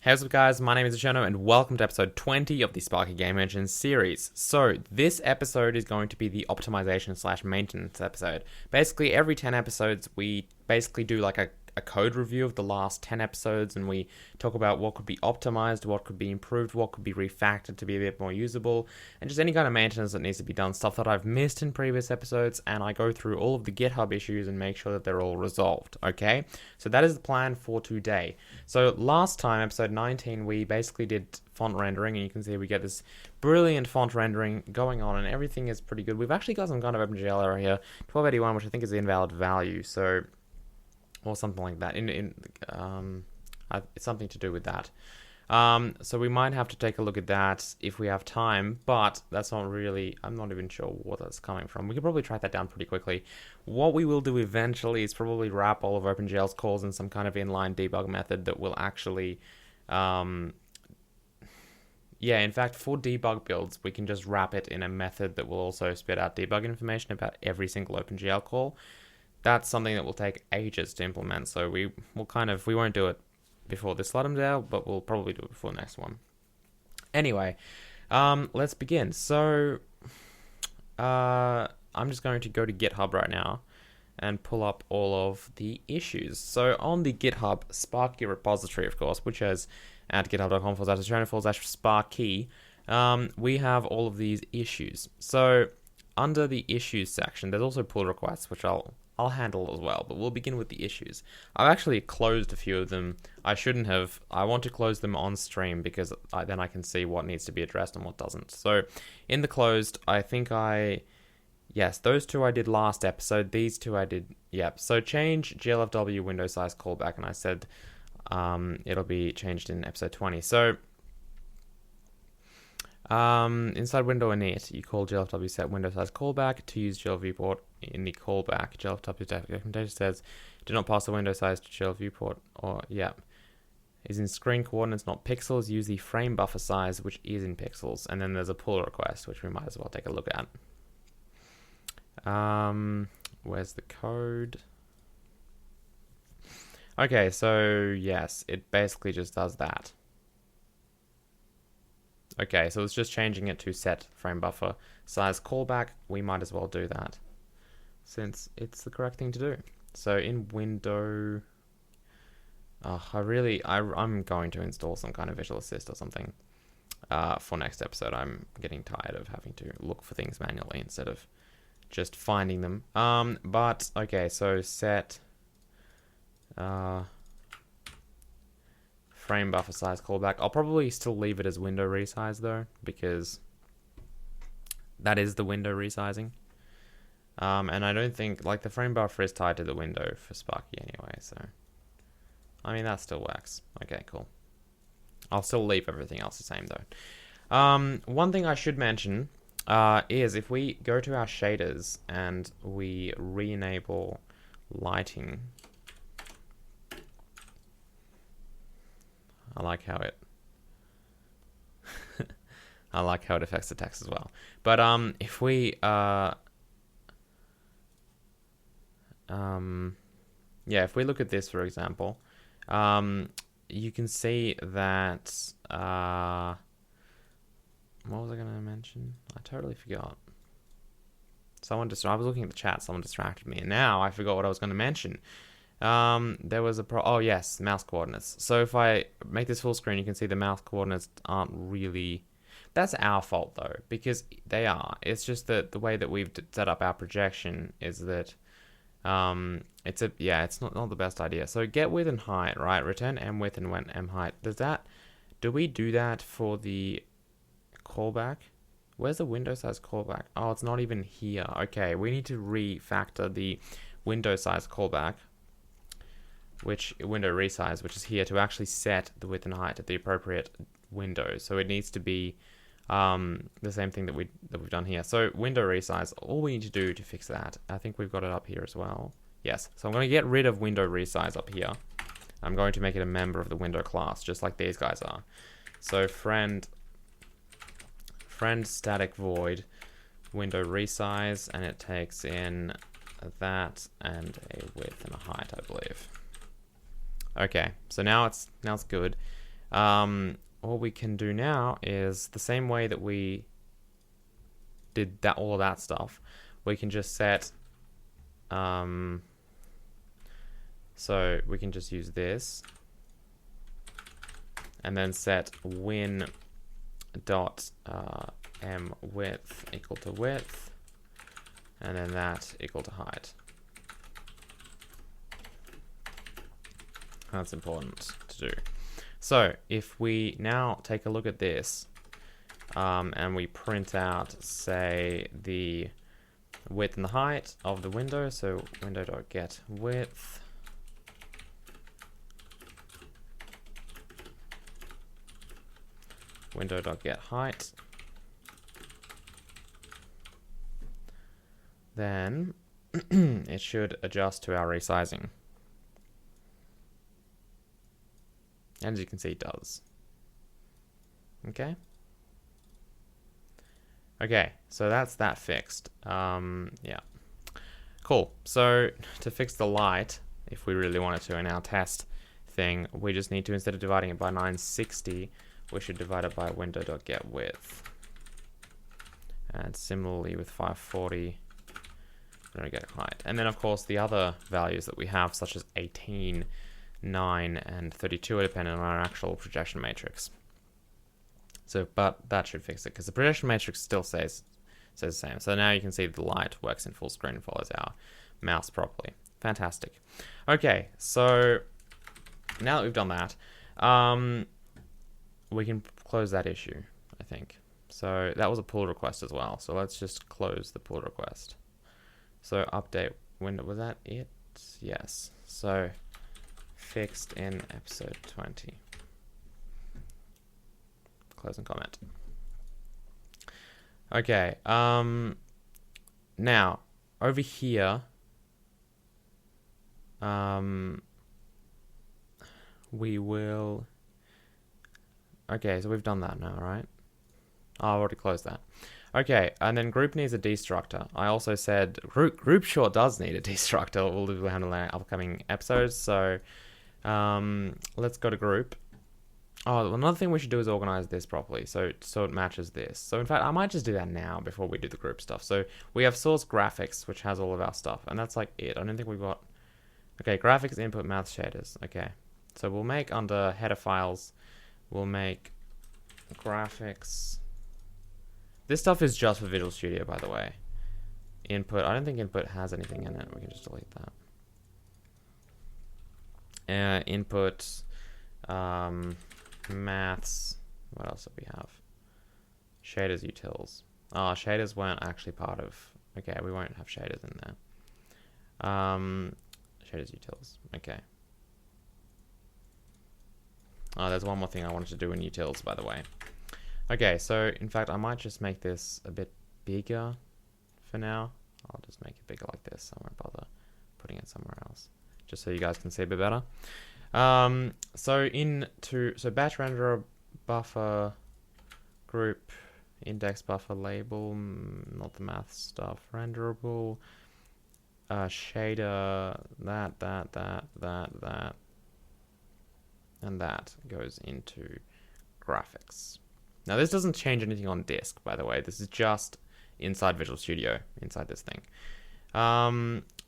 Hey, what's up guys, my name is Cherno and welcome to episode 20 of the Sparky Game Engine series. So this episode is going to be the optimization slash maintenance episode. Basically every 10 episodes we basically do like a code review of the last 10 episodes and we talk about what could be optimized, what could be improved, what could be refactored to be a bit more usable, and just any kind of maintenance that needs to be done, stuff that I've missed in previous episodes, and I go through all of the GitHub issues and make sure that they're all resolved, okay? So that is the plan for today. So last time, episode 19, we basically did font rendering, and you can see we get this brilliant font rendering going on, and everything is pretty good. We've actually got some kind of OpenGL error here, 1281, which I think is the invalid value, so or something like that. It's something to do with that. So we might have to take a look at that if we have time, but that's not really, I'm not even sure what that's coming from. We could probably track that down pretty quickly. What we will do eventually is probably wrap all of OpenGL's calls in some kind of inline debug method that will actually, in fact, for debug builds, we can just wrap it in a method that will also spit out debug information about every single OpenGL call. That's something that will take ages to implement, so we won't do it before this Slut'em Dale, but we'll probably do it before the next one. Anyway, let's begin. So, I'm just going to go to GitHub right now and pull up all of the issues. So on the GitHub Sparky repository, of course, which is at github.com/Cherno/Sparky, we have all of these issues. So under the issues section, there's also pull requests, which I'll handle as well, but we'll begin with the issues. I've actually closed a few of them. I shouldn't have. I want to close them on stream because then I can see what needs to be addressed and what doesn't. So in the closed, I think yes, those two I did last episode. These two I did, yep. So change GLFW window size callback, and I said it'll be changed in episode 20. So inside window init, you call GLFW set window size callback to use GL viewport in the callback. GLFW documentation says do not pass the window size to GL viewport, or is in screen coordinates, not pixels. Use the frame buffer size, which is in pixels. And then there's a pull request, which we might as well take a look at. Where's the code? Okay, so yes, it basically just does that. Okay, so it's just changing it to set frame buffer size callback. We might as well do that since it's the correct thing to do. So in window, I'm going to install some kind of Visual Assist or something for next episode. I'm getting tired of having to look for things manually instead of just finding them. But okay, so set frame buffer size callback. I'll probably still leave it as window resize though, because that is the window resizing. And I don't think, like, the frame buffer is tied to the window for Sparky anyway, so I mean that still works. Okay, cool. I'll still leave everything else the same though. One thing I should mention is if we go to our shaders and we re-enable lighting, I like how it affects the text as well. But if we if we look at this, for example, you can see that what was I going to mention? I totally forgot. I was looking at the chat, someone distracted me, and now I forgot what I was going to mention. There was oh yes, mouse coordinates. So if I make this full screen, you can see the mouse coordinates aren't really, that's our fault though, because they are. It's just that the way that we've set up our projection is that it's not the best idea. So get width and height, right? Return m width and when m height. Do we do that for the callback? Where's the window size callback? Oh, it's not even here. Okay, we need to refactor the window size callback, window resize, which is here, to actually set the width and height at the appropriate window. So it needs to be the same thing that we've done here. So window resize, all we need to do to fix that, I think we've got it up here as well. Yes, so I'm going to get rid of window resize up here. I'm going to make it a member of the window class, just like these guys are. So friend static void window resize, and it takes in that and a width and a height, I believe. Okay, so now it's good. What we can do now is the same way that we did that, all of that stuff. We can just set, so we can just use this, and then set win dot m width equal to width, and then that equal to height. That's important to do. So if we now take a look at this, and we print out, say, the width and the height of the window, so window.get width, window.get height, then it should adjust to our resizing. And as you can see, it does. Okay. Okay, so that's that fixed. Yeah. Cool. So to fix the light, if we really wanted to in our test thing, we just need to, instead of dividing it by 960, we should divide it by window.getWidth. And similarly with 540, we're going to get height. And then of course the other values that we have, such as 18, 9, and 32, are dependent on our actual projection matrix. So, but that should fix it, because the projection matrix still says the same. So now you can see the light works in full screen and follows our mouse properly. Fantastic. Okay, so now that we've done that, we can close that issue, I think. So that was a pull request as well. So let's just close the pull request. So update window, was that it? Yes. So fixed in episode 20. Close and comment. Okay, now over here, we will, okay, so we've done that now, right? Oh, I've already closed that. Okay, and then group needs a destructor. I also said group sure does need a destructor. We'll handle that in upcoming episodes. So let's go to group. Oh, another thing we should do is organize this properly, so it matches this. So in fact, I might just do that now before we do the group stuff. So we have source graphics, which has all of our stuff, and that's like it. I don't think we've got, okay, graphics, input, math, shaders. Okay, so we'll make under header files, we'll make graphics. This stuff is just for Visual Studio, by the way. Input, I don't think input has anything in it. We can just delete that. Input, maths, what else do we have? Shaders, utils. Oh, shaders weren't actually part of, okay, we won't have shaders in there. Shaders, utils, okay. Oh, there's one more thing I wanted to do in utils, by the way. Okay, so in fact, I might just make this a bit bigger for now. I'll just make it bigger like this. I won't bother putting it somewhere else, just so you guys can see a bit better. So batch renderer, buffer, group, index buffer, label, not the math stuff, renderable, shader, that, and that goes into graphics. Now this doesn't change anything on disk, by the way. This is just inside Visual Studio, inside this thing.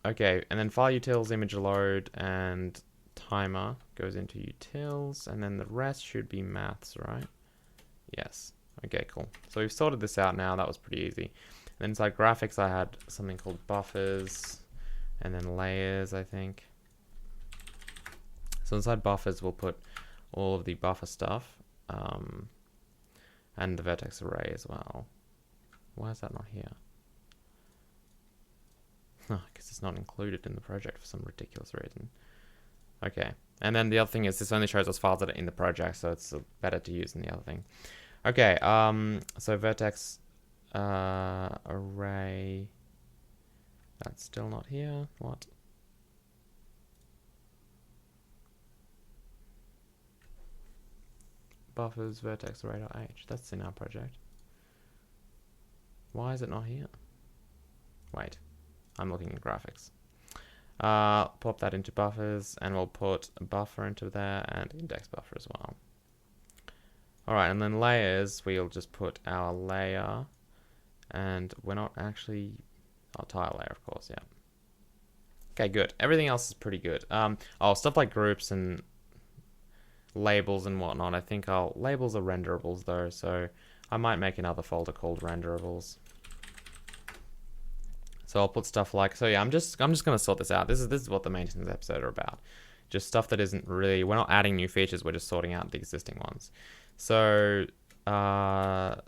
Okay, and then file utils, image load, and timer goes into utils, and then the rest should be maths, right? Yes. Okay, cool. So we've sorted this out now. That was pretty easy. And then inside graphics, I had something called buffers, and then layers, I think. So inside buffers, we'll put all of the buffer stuff, and the vertex array as well. Why is that not here? Because it's not included in the project for some ridiculous reason. Okay, and then the other thing is this only shows us files that are in the project, so it's better to use than the other thing. Okay, so vertex array, that's still not here. What? Buffers vertex array.h, that's in our project. Why is it not here? Wait, I'm looking at graphics. Pop that into buffers, and we'll put a buffer into there and index buffer as well. Alright, and then layers, we'll just put our layer, and we're not actually, our tile layer, of course, yeah. Okay, good. Everything else is pretty good. Oh, stuff like groups and labels and whatnot. I think labels are renderables though, so I might make another folder called renderables. So I'll put stuff like, so yeah, I'm just gonna sort this out. This is what the maintenance episode are about. Just stuff that isn't really, we're not adding new features, we're just sorting out the existing ones. So that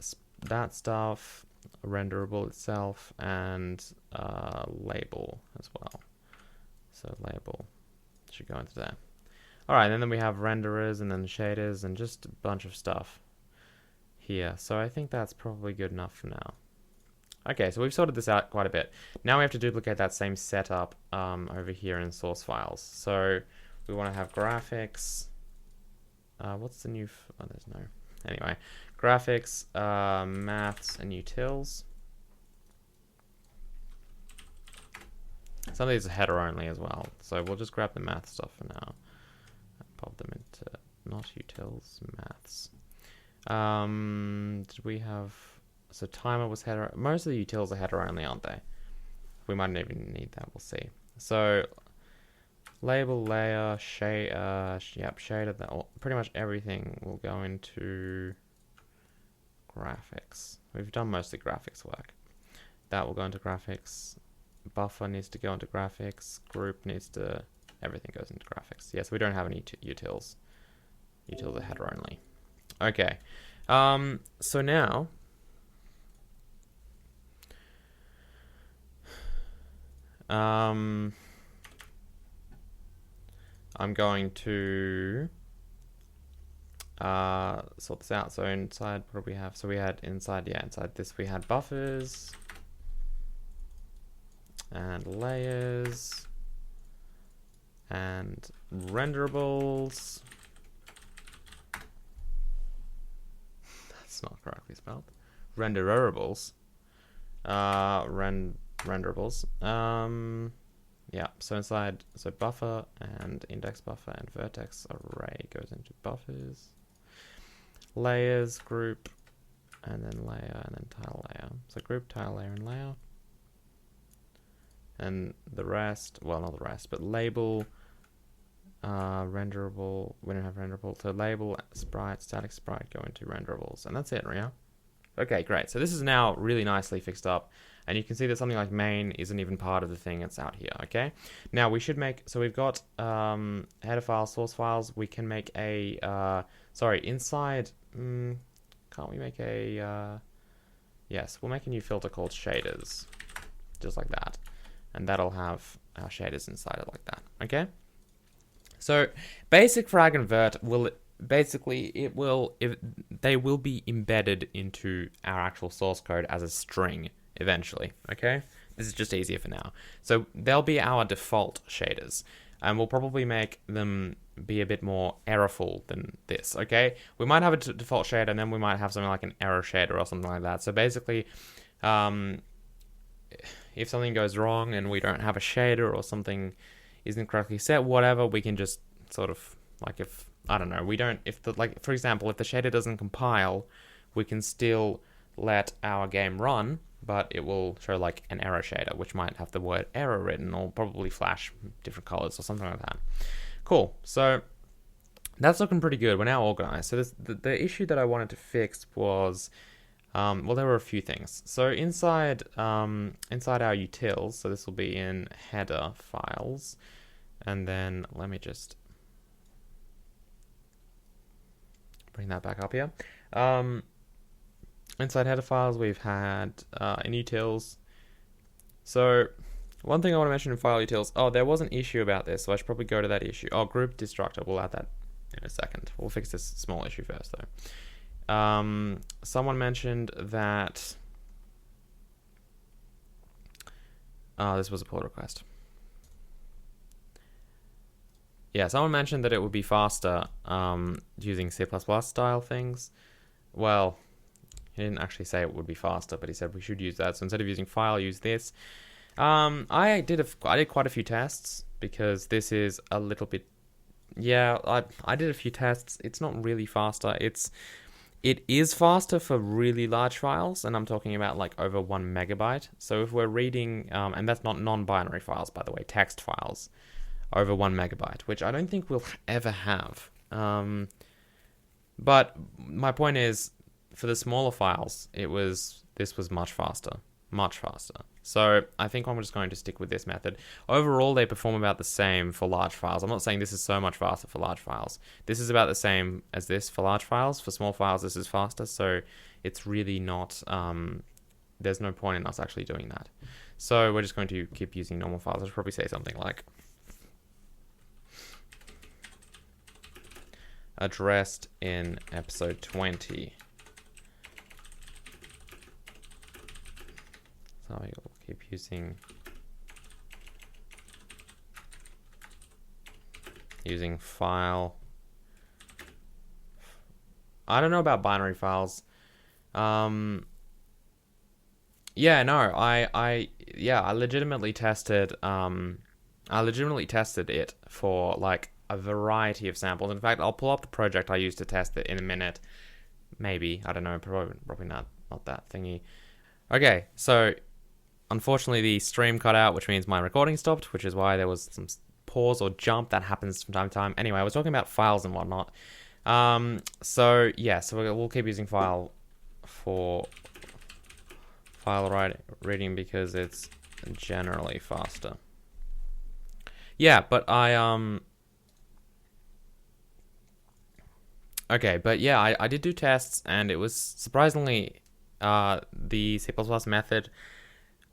stuff, renderable itself, and label as well. So label should go into there. Alright, and then we have renderers and then shaders and just a bunch of stuff here. So I think that's probably good enough for now. Okay, so we've sorted this out quite a bit. Now we have to duplicate that same setup over here in source files. So we want to have graphics. What's the new? Oh, there's no. Anyway, graphics, maths, and utils. Some of these are header only as well. So we'll just grab the math stuff for now. Pop them into not utils, maths. Did we have? So timer was header. Most of the utils are header only, aren't they? We might not even need that. We'll see. So label, layer, shade, yep, shader. That pretty much everything will go into graphics. We've done mostly graphics work. That will go into graphics. Buffer needs to go into graphics. Group needs to. Everything goes into graphics. Yes, we don't have any utils. Utils are header only. Okay. So now. I'm going to sort this out. So inside, what do we have? So we had inside this we had buffers and layers and renderables. That's not correctly spelled. Renderables. Renderables. Yeah, so inside, so buffer and index buffer and vertex array goes into buffers. Layers, group, and then layer, and then tile layer. So group, tile layer, and layer. And the rest, well, not the rest, but label, renderable, we don't have renderable, so label, sprite, static sprite go into renderables. And that's it, yeah? Okay, great. So this is now really nicely fixed up. And you can see that something like main isn't even part of the thing that's out here, okay? Now we should make, so we've got header files, source files. We can make a, inside, can't we make a, yes, we'll make a new filter called shaders, just like that. And that'll have our shaders inside it like that, okay? So basic frag and vert will, basically they will be embedded into our actual source code as a string eventually, okay? This is just easier for now. So they'll be our default shaders, and we'll probably make them be a bit more errorful than this, okay? We might have a default shader, and then we might have something like an error shader or something like that. So basically, if something goes wrong and we don't have a shader or something isn't correctly set, whatever, we can just sort of, like if, I don't know, we don't, if the, like, for example, if the shader doesn't compile, we can still let our game run, but it will show like an error shader, which might have the word error written or probably flash different colors or something like that. Cool. So that's looking pretty good. We're now organized. So the issue that I wanted to fix was, well, there were a few things. So inside our utils, so this will be in header files, and then let me just bring that back up here. Inside header files, we've had in utils. So one thing I want to mention in file utils, oh, there was an issue about this, so I should probably go to that issue. Oh, group destructor, we'll add that in a second. We'll fix this small issue first, though. Someone mentioned that, this was a pull request. Yeah, someone mentioned that it would be faster using C++ style things. Well, he didn't actually say it would be faster, but he said we should use that. So instead of using file, use this. I did quite a few tests because this is a little bit. Yeah, I did a few tests. It's not really faster. It's It is faster for really large files, and I'm talking about like over 1 megabyte. So if we're reading, and that's not non-binary files, by the way, text files over 1 megabyte, which I don't think we'll ever have. But my point is, for the smaller files, this was much faster. Much faster. So I think I'm just going to stick with this method. Overall, they perform about the same for large files. I'm not saying this is so much faster for large files. This is about the same as this for large files. For small files, this is faster. So it's really not, there's no point in us actually doing that. So we're just going to keep using normal files. I'll probably say something like addressed in episode 20. So you'll keep using file. I don't know about binary files. Yeah, no, I legitimately tested it for like a variety of samples. In fact, I'll pull up the project I used to test it in a minute. Maybe, I don't know, probably not that thingy. Okay, so unfortunately, the stream cut out, which means my recording stopped, which is why there was some pause or jump that happens from time to time. Anyway, I was talking about files and whatnot. So we'll keep using file for file reading because it's generally faster. Yeah, but okay, but yeah, I did do tests, and it was surprisingly the C++ method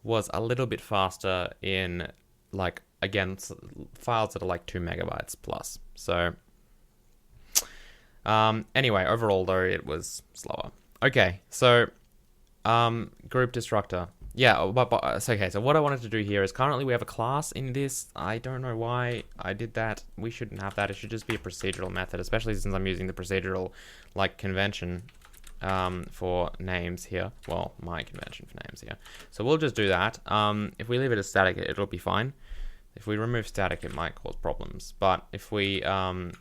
was a little bit faster in, like, again, files that are like 2 megabytes plus. So anyway, overall though, it was slower. Okay, so group destructor. Yeah, but okay, so what I wanted to do here is currently we have a class in this. I don't know why I did that. We shouldn't have that. It should just be a procedural method, especially since I'm using the procedural like convention for names here. Well, my convention for names here. So we'll just do that. If we leave it as static, it'll be fine. If we remove static, it might cause problems. But if we, yeah,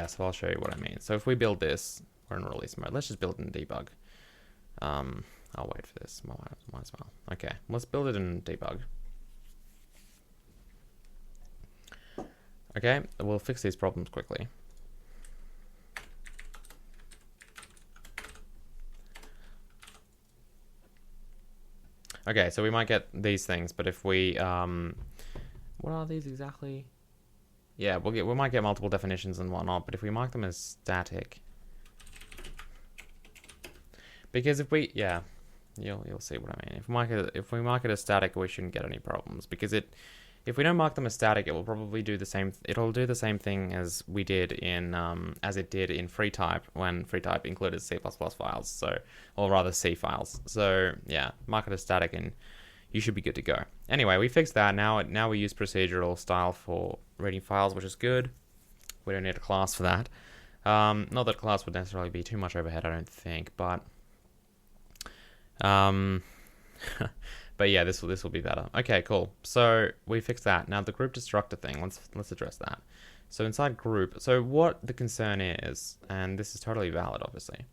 so I'll show you what I mean. So if we build this, we're in release mode. Let's just build it in debug. I'll wait for this. Might as well. Okay, let's build it in debug. Okay, we'll fix these problems quickly. Okay, so we might get these things, but if we, what are these exactly? Yeah, we might get multiple definitions and whatnot, but if we mark them as static, because if we, yeah, you'll see what I mean. If we mark it as static, we shouldn't get any problems, because if we don't mark them as static, it will probably do the same. It'll do the same thing as we did in as it did in FreeType when FreeType included C++ files. So, or rather C files. So yeah, mark it as static, and you should be good to go. Anyway, we fixed that. Now we use procedural style for reading files, which is good. We don't need a class for that. Not that class would necessarily be too much overhead, I don't think, but but yeah, this will be better. Okay, cool. So we fixed that. Now the group destructor thing, let's address that. So inside group, so what the concern is, and this is totally valid obviously,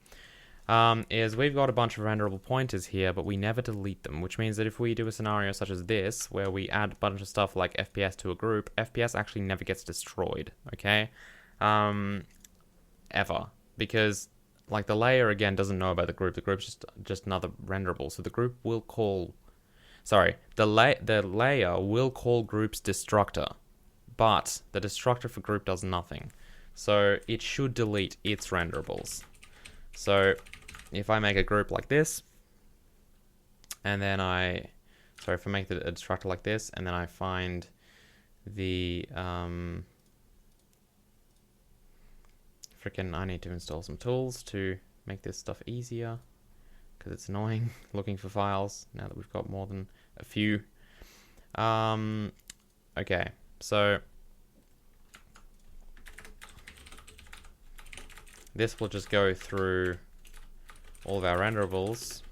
is we've got a bunch of renderable pointers here, but we never delete them, which means that if we do a scenario such as this, where we add a bunch of stuff like FPS to a group, FPS actually never gets destroyed, okay? Ever. Because like the layer again doesn't know about the group. The group's just another renderable. So the group will call, sorry, the layer will call group's destructor, but the destructor for group does nothing. So it should delete its renderables. So if I make a group like this, and then if I make a destructor like this, and then I find the I need to install some tools to make this stuff easier, because it's annoying looking for files now that we've got more than a few. Okay, so this will just go through all of our renderables.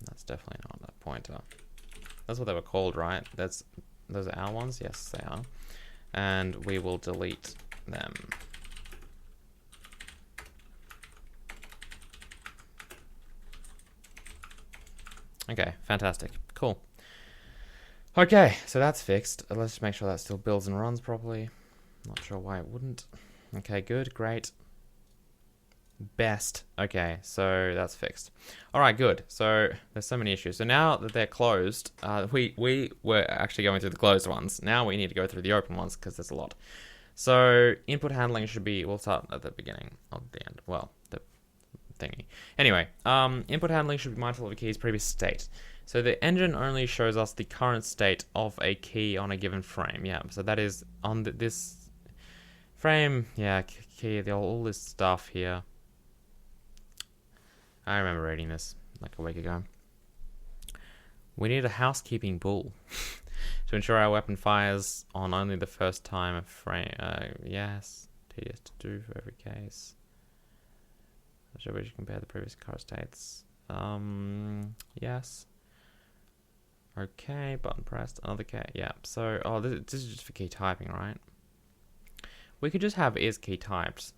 That's definitely not that pointer. That's what they were called, right? That's those are our ones. Yes, they are. And we will delete them. Okay, fantastic. Cool. Okay, so that's fixed. Let's just make sure that still builds and runs properly. Not sure why it wouldn't. Okay, good, great. Best. Okay, so that's fixed. All right, good. So there's so many issues. So now that they're closed, we were actually going through the closed ones. Now we need to go through the open ones because there's a lot. So input handling should be, we'll start at the beginning, or the end. Well, the thingy. Anyway, input handling should be mindful of a key's previous state. So the engine only shows us the current state of a key on a given frame. Yeah, so that is on this frame. Yeah, key, all this stuff here. I remember reading this like a week ago. We need a housekeeping bull to ensure our weapon fires on only the first time a frame. Yes, tedious to do for every case. Should we compare the previous car states? Yes. Okay, button pressed, another key. Yeah, so, oh, this is just for key typing, right? We could just have is key typed.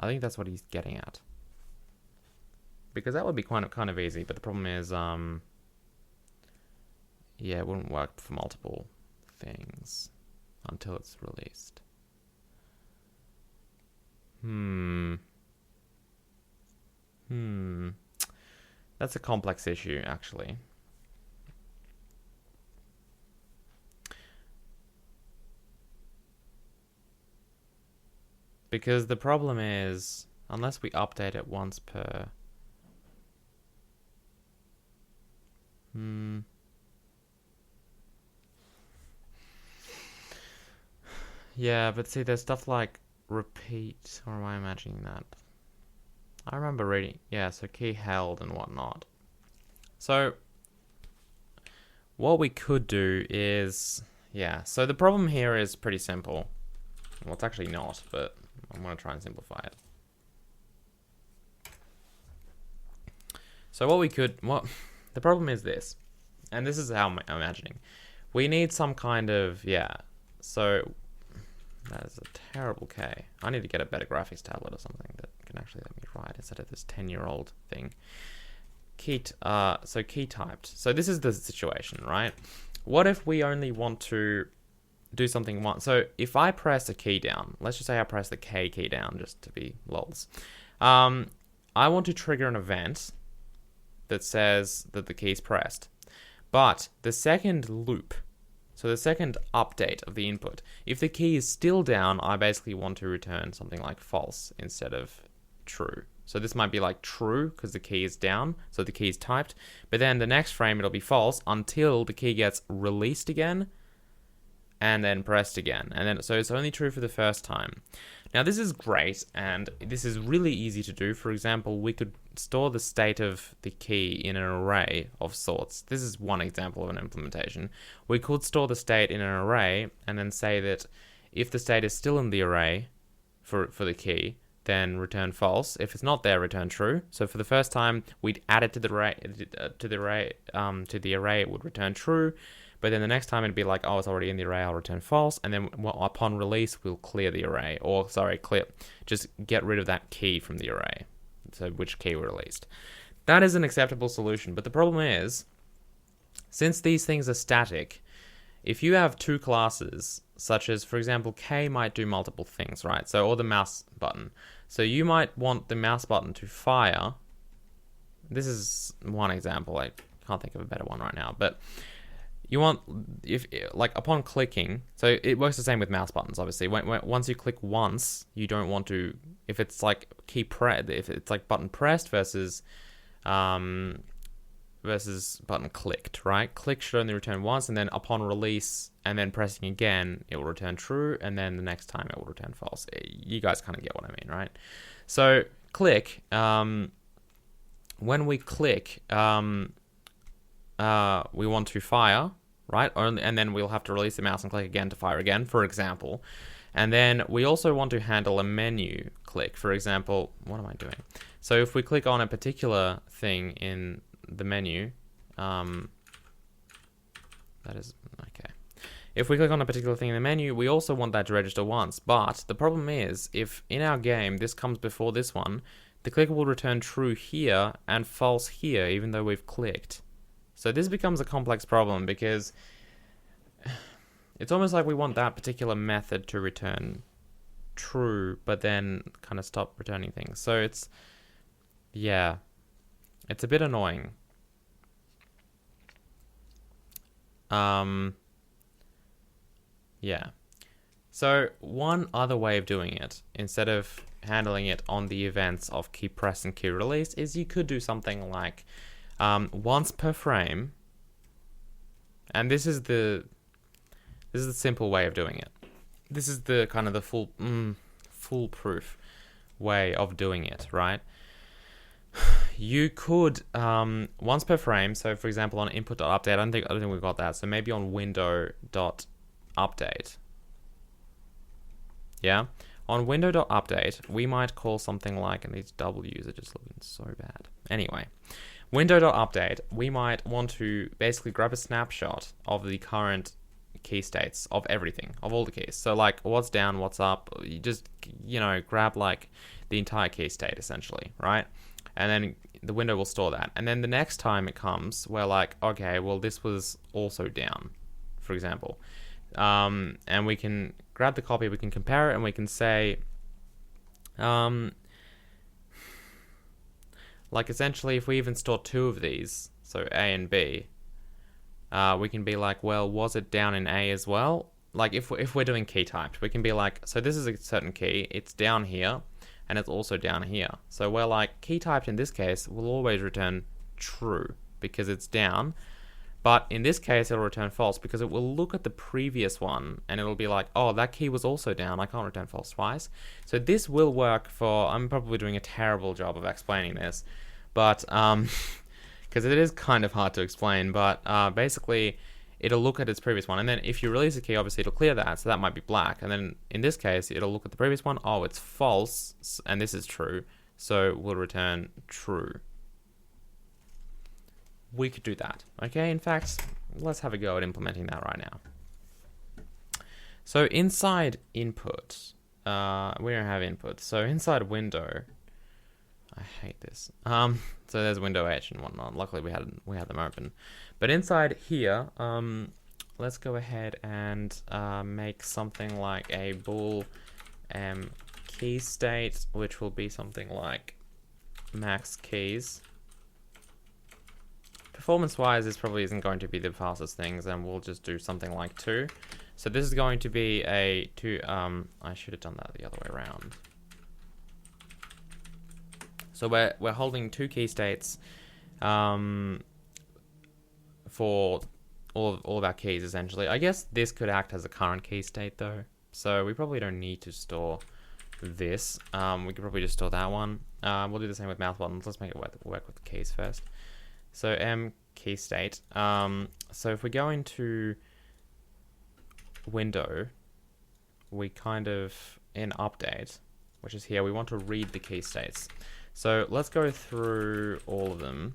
I think that's what he's getting at. Because that would be kind of easy, but the problem is, yeah, it wouldn't work for multiple things until it's released. That's a complex issue, actually. Because the problem is, unless we update it once per... Yeah, but see, there's stuff like repeat, or am I imagining that? I remember reading, yeah, so key held and whatnot. So, what we could do is, yeah, so the problem here is pretty simple. Well, it's actually not, but I'm going to try and simplify it. So the problem is this, and this is how I'm imagining. We need some kind of, yeah, so that is a terrible K. I need to get a better graphics tablet or something that can actually let me write instead of this 10-year-old thing. So key typed. So this is the situation, right? What if we only want to do something once? So if I press a key down, let's just say I press the K key down just to be lols. I want to trigger an event that says that the key's pressed. But the second loop, so the second update of the input, if the key is still down, I basically want to return something like false instead of true. So this might be like true because the key is down, so the key is typed. But then the next frame it'll be false until the key gets released again and then pressed again. And then so it's only true for the first time. Now this is great and this is really easy to do. For example, we could store the state of the key in an array of sorts. This is one example of an implementation. We could store the state in an array and then say that if the state is still in the array for the key, then return false. If it's not there, return true. So for the first time, we'd add it to the array, it would return true. But then the next time it'd be like, oh, it's already in the array, I'll return false. And then upon release, we'll clear the array. Or, sorry, just get rid of that key from the array. So which key we released. That is an acceptable solution. But the problem is, since these things are static, if you have two classes, such as, for example, K might do multiple things, right? So, or the mouse button. So you might want the mouse button to fire. This is one example. I can't think of a better one right now. But you want, if like upon clicking, so it works the same with mouse buttons, obviously. Once you click once, you don't want to, if it's like if it's like button pressed versus button clicked, right? Click should only return once, and then upon release and then pressing again, it will return true, and then the next time it will return false. You guys kind of get what I mean, right? So click, when we click, we want to fire, right? And then we'll have to release the mouse and click again to fire again, for example. And then we also want to handle a menu click. For example, what am I doing? So if we click on a particular thing in the menu, that is, okay. if we click on a particular thing in the menu, we also want that to register once. But the problem is, if in our game this comes before this one, the clicker will return true here and false here, even though we've clicked. So this becomes a complex problem because it's almost like we want that particular method to return true, but then kind of stop returning things. So it's, yeah, it's a bit annoying. Yeah. So one other way of doing it, instead of handling it on the events of key press and key release, is you could do something like once per frame. And this is the simple way of doing it. This is the kind of the foolproof way of doing it, right? You could once per frame. So for example, on input.update, I don't think we've got that. So maybe on window.update. Yeah, on window.update, we might call something like, and these W's are just looking so bad. Anyway, window.update, we might want to basically grab a snapshot of the current key states of everything, of all the keys. So like what's down, what's up, you just, grab like the entire key state essentially, right? And then the window will store that. And then the next time it comes, we're like, okay, well, this was also down, for example. And we can grab the copy, we can compare it, and we can say, like essentially if we even store two of these, so A and B, we can be like, well, was it down in A as well? Like if we're doing key typed, we can be like, so this is a certain key, it's down here, and it's also down here. So we're like, key typed in this case will always return true because it's down. But in this case, it'll return false because it will look at the previous one and it'll be like, oh, that key was also down. I can't return false twice. So this will work for, I'm probably doing a terrible job of explaining this, but because it is kind of hard to explain, but basically it'll look at its previous one. And then if you release a key, obviously it'll clear that. So that might be black. And then in this case, it'll look at the previous one. Oh, it's false. And this is true. So we'll return true. We could do that. Okay, in fact, let's have a go at implementing that right now. So inside input, we don't have input. So inside window, I hate this. So there's window H and whatnot. Luckily we had them open. But inside here, let's go ahead and make something like a bool key state, which will be something like max keys. Performance-wise, this probably isn't going to be the fastest things, and we'll just do something like 2. So this is going to be a 2. I should have done that the other way around. So we're holding 2 key states for all of our keys essentially. I guess this could act as a current key state though, so we probably don't need to store this. We could probably just store that one. We'll do the same with mouse buttons. Let's make it work with the keys first. So M key state. So if we go into window, we kind of, in update, which is here, we want to read the key states. So let's go through all of them.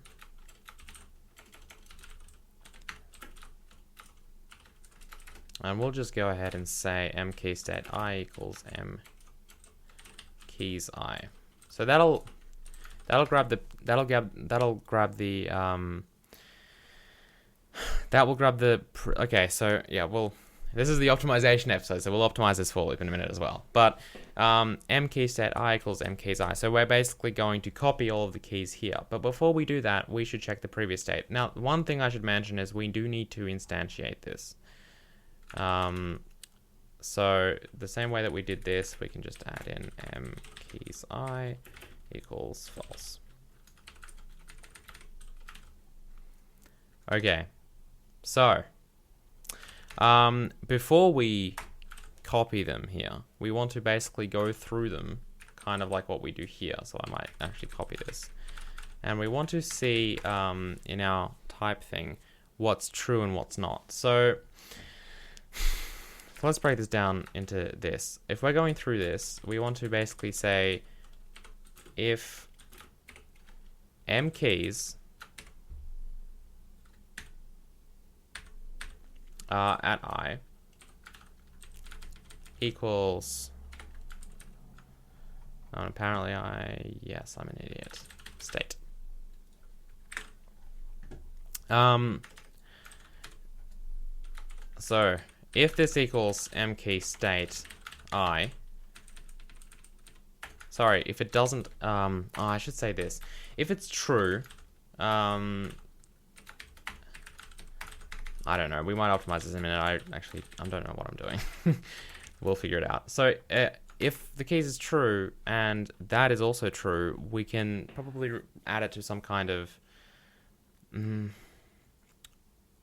And we'll just go ahead and say M key state I equals M keys I. So that'll grab the okay, so yeah, well, this is the optimization episode, so we'll optimize this for loop in a minute as well. But M key state I equals M keys I. So we're basically going to copy all of the keys here. But before we do that, we should check the previous state. Now, one thing I should mention is we do need to instantiate this. So the same way that we did this, we can just add in M keys I equals false. Okay, so before we copy them here, we want to basically go through them, kind of like what we do here. So I might actually copy this, and we want to see in our type thing what's true and what's not. So let's break this down into this. If we're going through this, we want to basically say if M keys at I, equals, apparently yes, I'm an idiot, state. So if this equals m key state I, sorry, if it doesn't, I should say this. If it's true, I don't know. We might optimize this in a minute. I don't know what I'm doing. We'll figure it out. So if the keys is true and that is also true, we can probably add it to some kind of...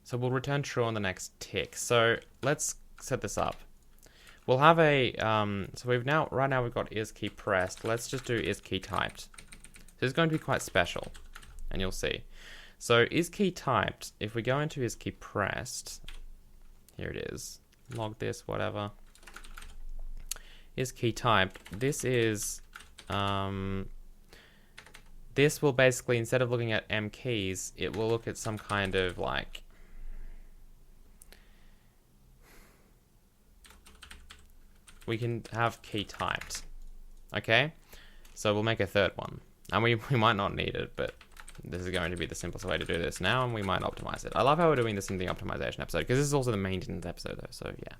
So we'll return true on the next tick. So let's set this up. We'll have a... so right now we've got is key pressed. Let's just do is key typed. So it's going to be quite special, and you'll see. So is key typed, if we go into is key pressed, here it is, log this, whatever. Is key typed, this is, this will basically, instead of looking at m keys, it will look at some kind of like, we can have key typed, okay? So we'll make a third one, and we might not need it, but this is going to be the simplest way to do this now, and we might optimize it. I love how we're doing this in the optimization episode, because this is also the maintenance episode, though, so yeah.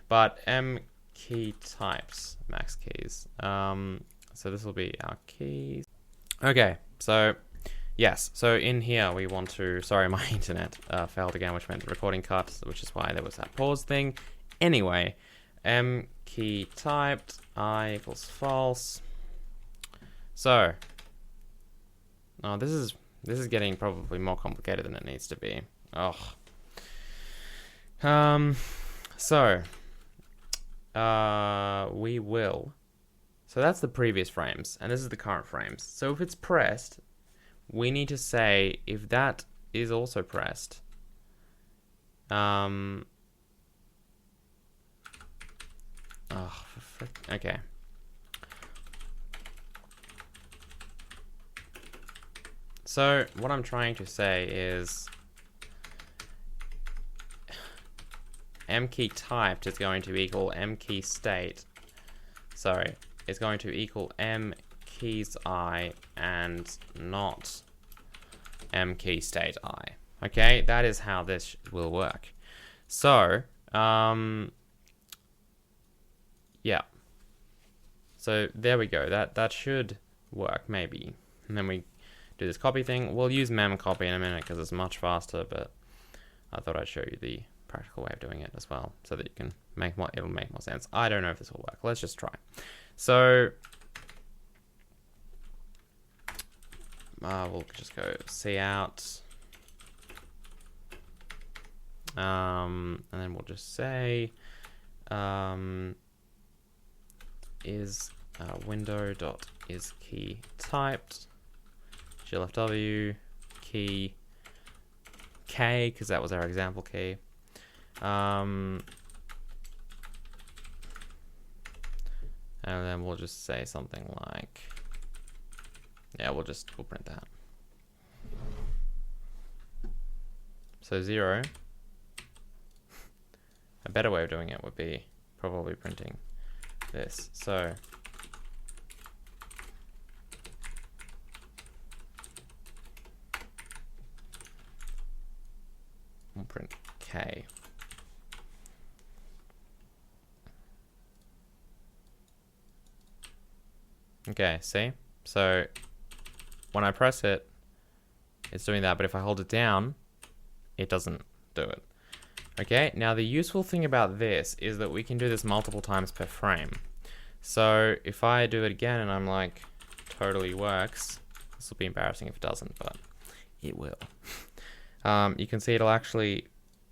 But m key types, max keys. So this will be our keys. Okay, so yes, so in here we want to, sorry, my internet failed again, which meant recording cut, which is why there was that pause thing. Anyway, m key typed, I equals false. So, oh, this is getting probably more complicated than it needs to be. Oh. So, we will. So that's the previous frames, and this is the current frames. So if it's pressed, we need to say if that is also pressed. Oh, for frick. Okay. So what I'm trying to say is m key typed is going to equal m key state. Sorry, it's going to equal m keys I and not m key state I. Okay, that is how this will work. So, yeah. So there we go. That should work maybe. And then we do this copy thing. We'll use mem copy in a minute because it's much faster, but I thought I'd show you the practical way of doing it as well, so that you can it'll make more sense. I don't know if this will work. Let's just try. So we'll just go cout, and then we'll just say is window.is key typed glfw key k, because that was our example key. And then we'll just say something like, yeah, we'll print that. So 0. A better way of doing it would be probably printing this. So we'll print k. Okay, see? So when I press it, it's doing that, but if I hold it down, it doesn't do it. Okay, now the useful thing about this is that we can do this multiple times per frame. So if I do it again and I'm like, totally works, this will be embarrassing if it doesn't, but it will. You can see it'll actually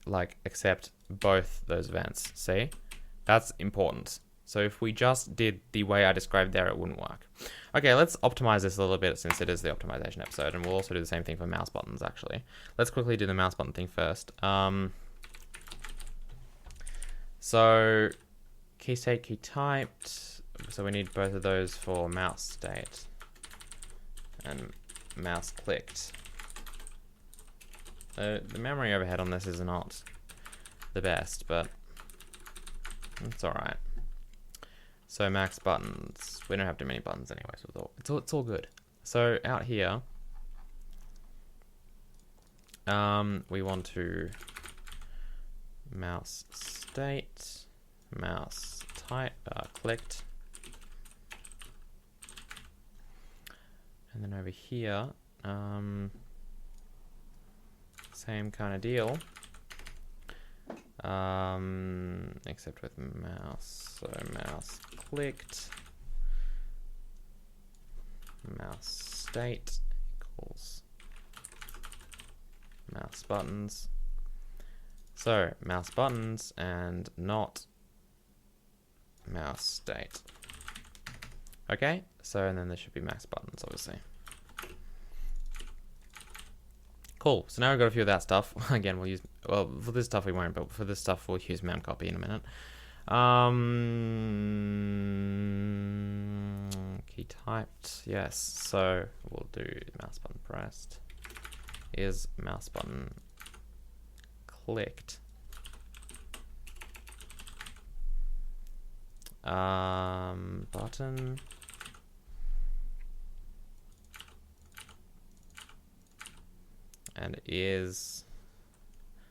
like accept both those events. See? That's important. So if we just did the way I described there, it wouldn't work. Okay, let's optimize this a little bit since it is the optimization episode, and we'll also do the same thing for mouse buttons, actually. Let's quickly do the mouse button thing first. So key state, key typed. So we need both of those for mouse state and mouse clicked. The memory overhead on this is not the best, but it's all right. So max buttons. We don't have too many buttons anyway, so it's all good. So out here, we want to mouse state, mouse type, clicked. And then over here, same kind of deal, except with mouse. So mouse clicked, mouse state equals mouse buttons. So mouse buttons and not mouse state. Okay, so and then there should be max buttons, obviously. Cool, so now we've got a few of that stuff. Again, we'll use, well, for this stuff we won't, but for this stuff we'll use memcopy in a minute. Key typed, yes, so we'll do mouse button pressed. Is mouse button clicked. Button. And is,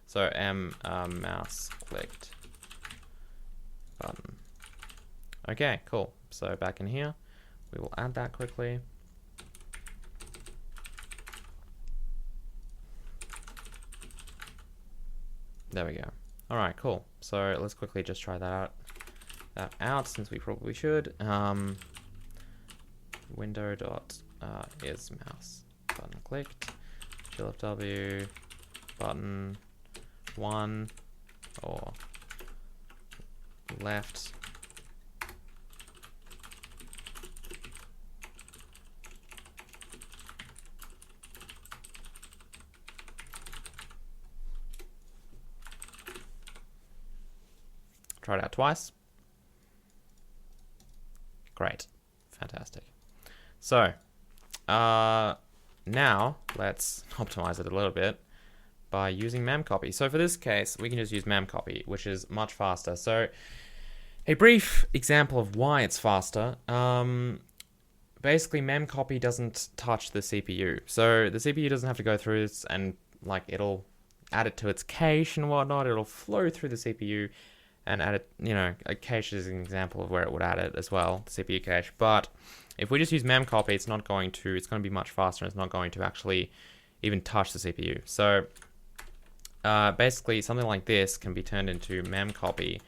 so mouse clicked button. Okay, cool. So back in here, we will add that quickly. There we go. All right, cool. So let's quickly just try that out since we probably should. Window dot is mouse button clicked. Shift W button 1 or left. Try it out twice. Great. Fantastic. So, now let's optimize it a little bit by using memcopy. So for this case, we can just use memcopy, which is much faster. So a brief example of why it's faster. Basically, memcopy doesn't touch the CPU. So the CPU doesn't have to go through this and like it'll add it to its cache and whatnot. It'll flow through the CPU and add it, you know, a cache is an example of where it would add it as well, the CPU cache. But if we just use memcopy, it's going to be much faster, and it's not going to actually even touch the CPU. So basically, something like this can be turned into memcopy.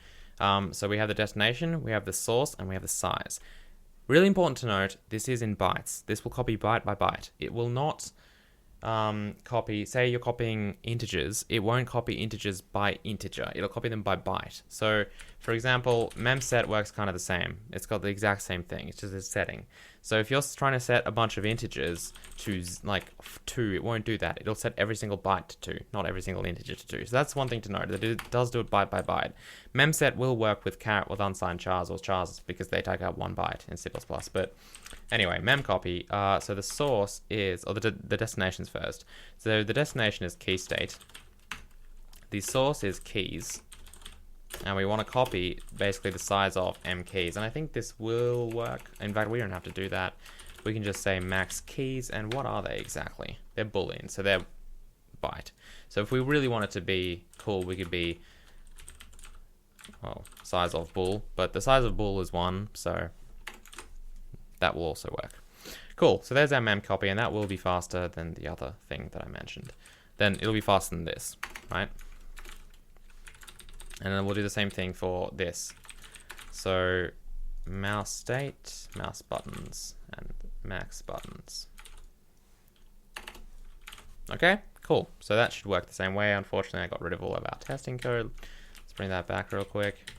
So we have the destination, we have the source, and we have the size. Really important to note, this is in bytes. This will copy byte by byte. It will not copy, say you're copying integers, it won't copy integers by integer, it'll copy them by byte. So for example, memset works kind of the same. It's got the exact same thing, it's just a setting. So if you're trying to set a bunch of integers to like 2, it won't do that. It'll set every single byte to 2, not every single integer to 2. So that's one thing to note, that it does do it byte by byte. Memset will work with unsigned chars or chars because they take out 1 byte in C++. But anyway, memcopy, so the source is, or the destination's first. So the destination is key state. The source is keys. And we want to copy basically the size of m keys. And I think this will work. In fact, we don't have to do that. We can just say max keys. And what are they exactly? They're boolean, so they're byte. So if we really want it to be cool, we could be, well, size of bool. But the size of bool is 1, so that will also work. Cool, so there's our memcopy, and that will be faster than the other thing that I mentioned. Then it'll be faster than this, right? And then we'll do the same thing for this. So mouse state, mouse buttons, and max buttons. Okay, cool. So that should work the same way. Unfortunately, I got rid of all of our testing code. Let's bring that back real quick.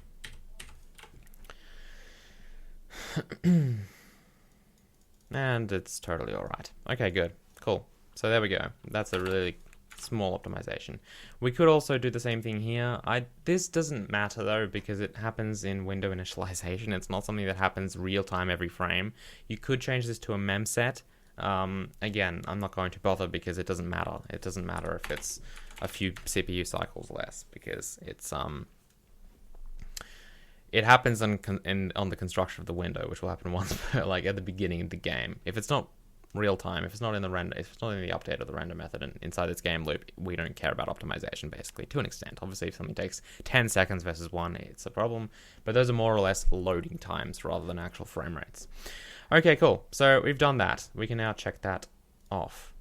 And it's totally all right. Okay, good, cool. So there we go. That's a really small optimization. We could also do the same thing here. This doesn't matter though, because it happens in window initialization. It's not something that happens real time every frame. You could change this to a memset. Again, I'm not going to bother because it doesn't matter. It doesn't matter if it's a few CPU cycles less, because it's it happens on the construction of the window, which will happen once per, like at the beginning of the game. If it's not real time, if it's not in the render, if it's not in the update of the render method and inside this game loop, we don't care about optimization basically to an extent. Obviously, if something takes 10 seconds versus 1, it's a problem, but those are more or less loading times rather than actual frame rates. Okay, cool. So we've done that. We can now check that off.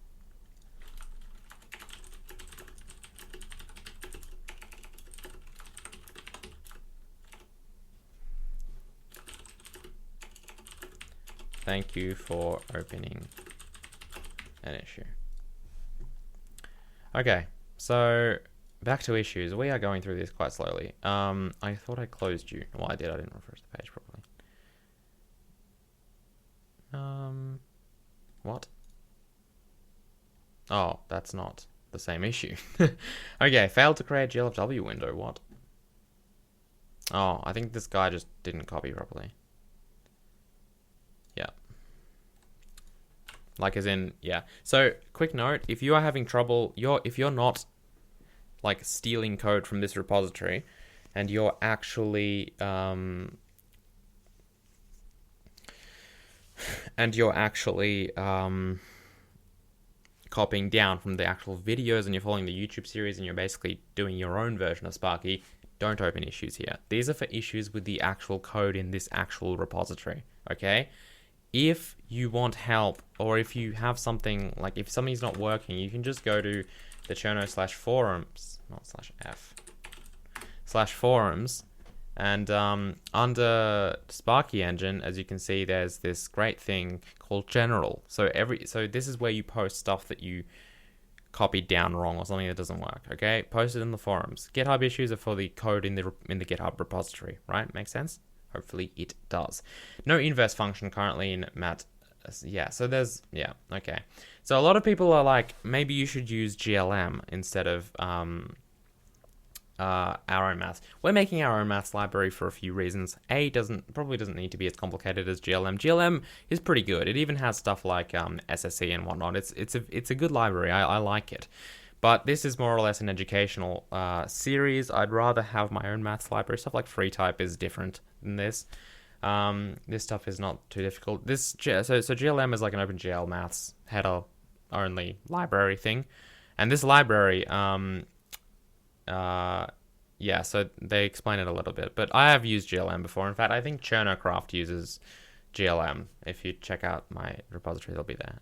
Thank you for opening an issue. Okay, so back to issues. We are going through this quite slowly. I thought I closed you. Well, I did. I didn't refresh the page properly. What? Oh, that's not the same issue. Okay, failed to create GLFW window. What? Oh, I think this guy just didn't copy properly. Yeah. Like as in, yeah. So, quick note, if you are having trouble, if you're not like stealing code from this repository and you're actually copying down from the actual videos and you're following the YouTube series and you're basically doing your own version of Sparky, don't open issues here. These are for issues with the actual code in this actual repository, okay? If you want help, or if you have something, like if something's not working, you can just go to the Cherno /forums, not /f, /forums, and under Sparky engine, as you can see, there's this great thing called general. So this is where you post stuff that you copied down wrong or something that doesn't work. Okay, post it in the forums. GitHub issues are for the code in the GitHub repository, right? Makes sense? Hopefully it does. No inverse function currently in Mat. Yeah, so there's, yeah, okay. So a lot of people are like, maybe you should use GLM instead of our own maths. We're making our own maths library for a few reasons. Probably doesn't need to be as complicated as GLM. GLM is pretty good. It even has stuff like SSE and whatnot. It's a good library. I like it. But this is more or less an educational series. I'd rather have my own maths library. Stuff like FreeType is different than this. This stuff is not too difficult. So GLM is like an OpenGL maths header only library thing, and this library, yeah. So they explain it a little bit, but I have used GLM before. In fact, I think Cherno uses GLM. If you check out my repository, it'll be there.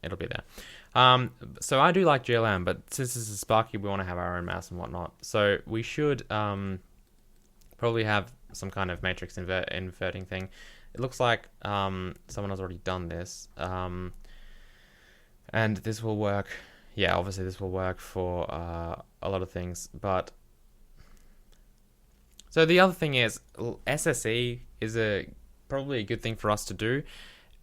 So I do like GLM, but since this is Sparky, we want to have our own maths and whatnot. So we should probably have some kind of matrix inverting thing. It looks like someone has already done this, and this will work. Yeah, obviously this will work for a lot of things, but so the other thing is SSE is probably a good thing for us to do.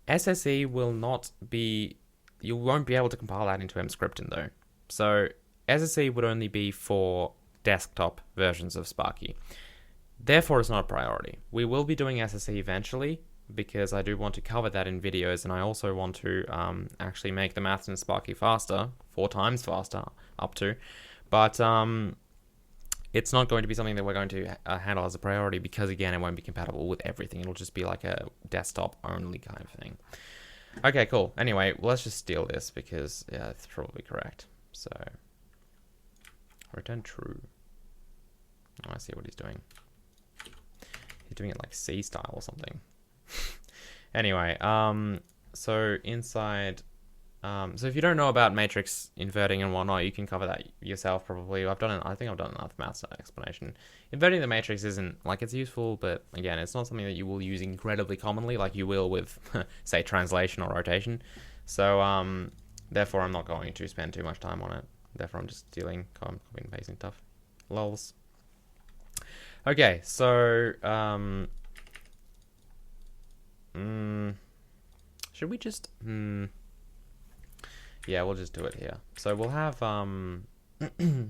SSE will not be, you won't be able to compile that into mscripten though. So SSE would only be for desktop versions of Sparky. Therefore, it's not a priority. We will be doing SSE eventually because I do want to cover that in videos, and I also want to actually make the maths in Sparky faster, 4 times faster, up to. But it's not going to be something that we're going to handle as a priority because, again, it won't be compatible with everything. It'll just be like a desktop-only kind of thing. Okay, cool. Anyway, let's just steal this because, yeah, it's probably correct. So, return true. Oh, I see what he's doing. He's doing it like C style or something. Anyway, so inside, so if you don't know about matrix inverting and whatnot, you can cover that yourself probably. I think I've done enough maths explanation. Inverting the matrix isn't, like, it's useful, but again, it's not something that you will use incredibly commonly like you will with, say, translation or rotation. So, therefore, I'm not going to spend too much time on it. Therefore, I'm just dealing, copying and pasting stuff. Lols. Okay, so, should we just, yeah, we'll just do it here. So we'll have, so it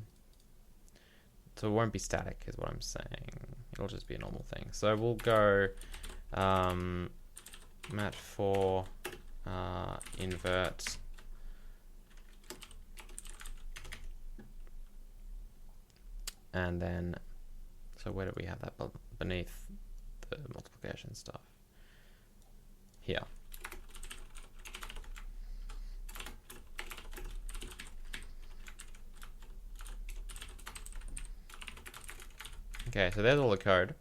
won't be static is what I'm saying. It'll just be a normal thing. So we'll go, mat4, invert, and then, so where do we have that beneath the multiplication stuff? Here. Okay, so there's all the code.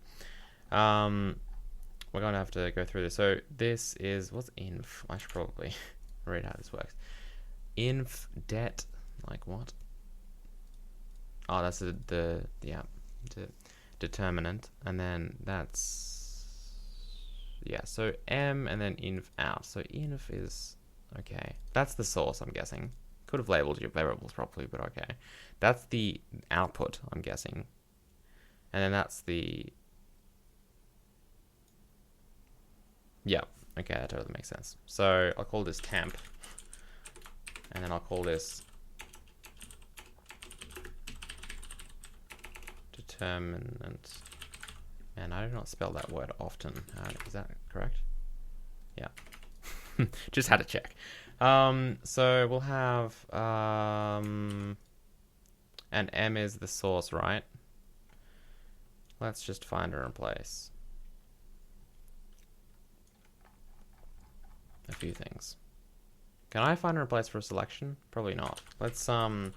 We're going to have to go through this. So this is, what's inf? I should probably read how this works. Inf det, like what? Oh, that's the determinant, and then that's, yeah, so m and then inf out. So inf is, okay, that's the source, I'm guessing. Could have labeled your variables properly, but okay. That's the output, I'm guessing. And then that's the, yeah, okay, that totally makes sense. So I'll call this temp, and then I'll call this determinant. And I do not spell that word often. Is that correct? Yeah. Just had to check. So we'll have, and m is the source, right? Let's just find and replace a few things. Can I find and replace for a selection? Probably not. Let's, there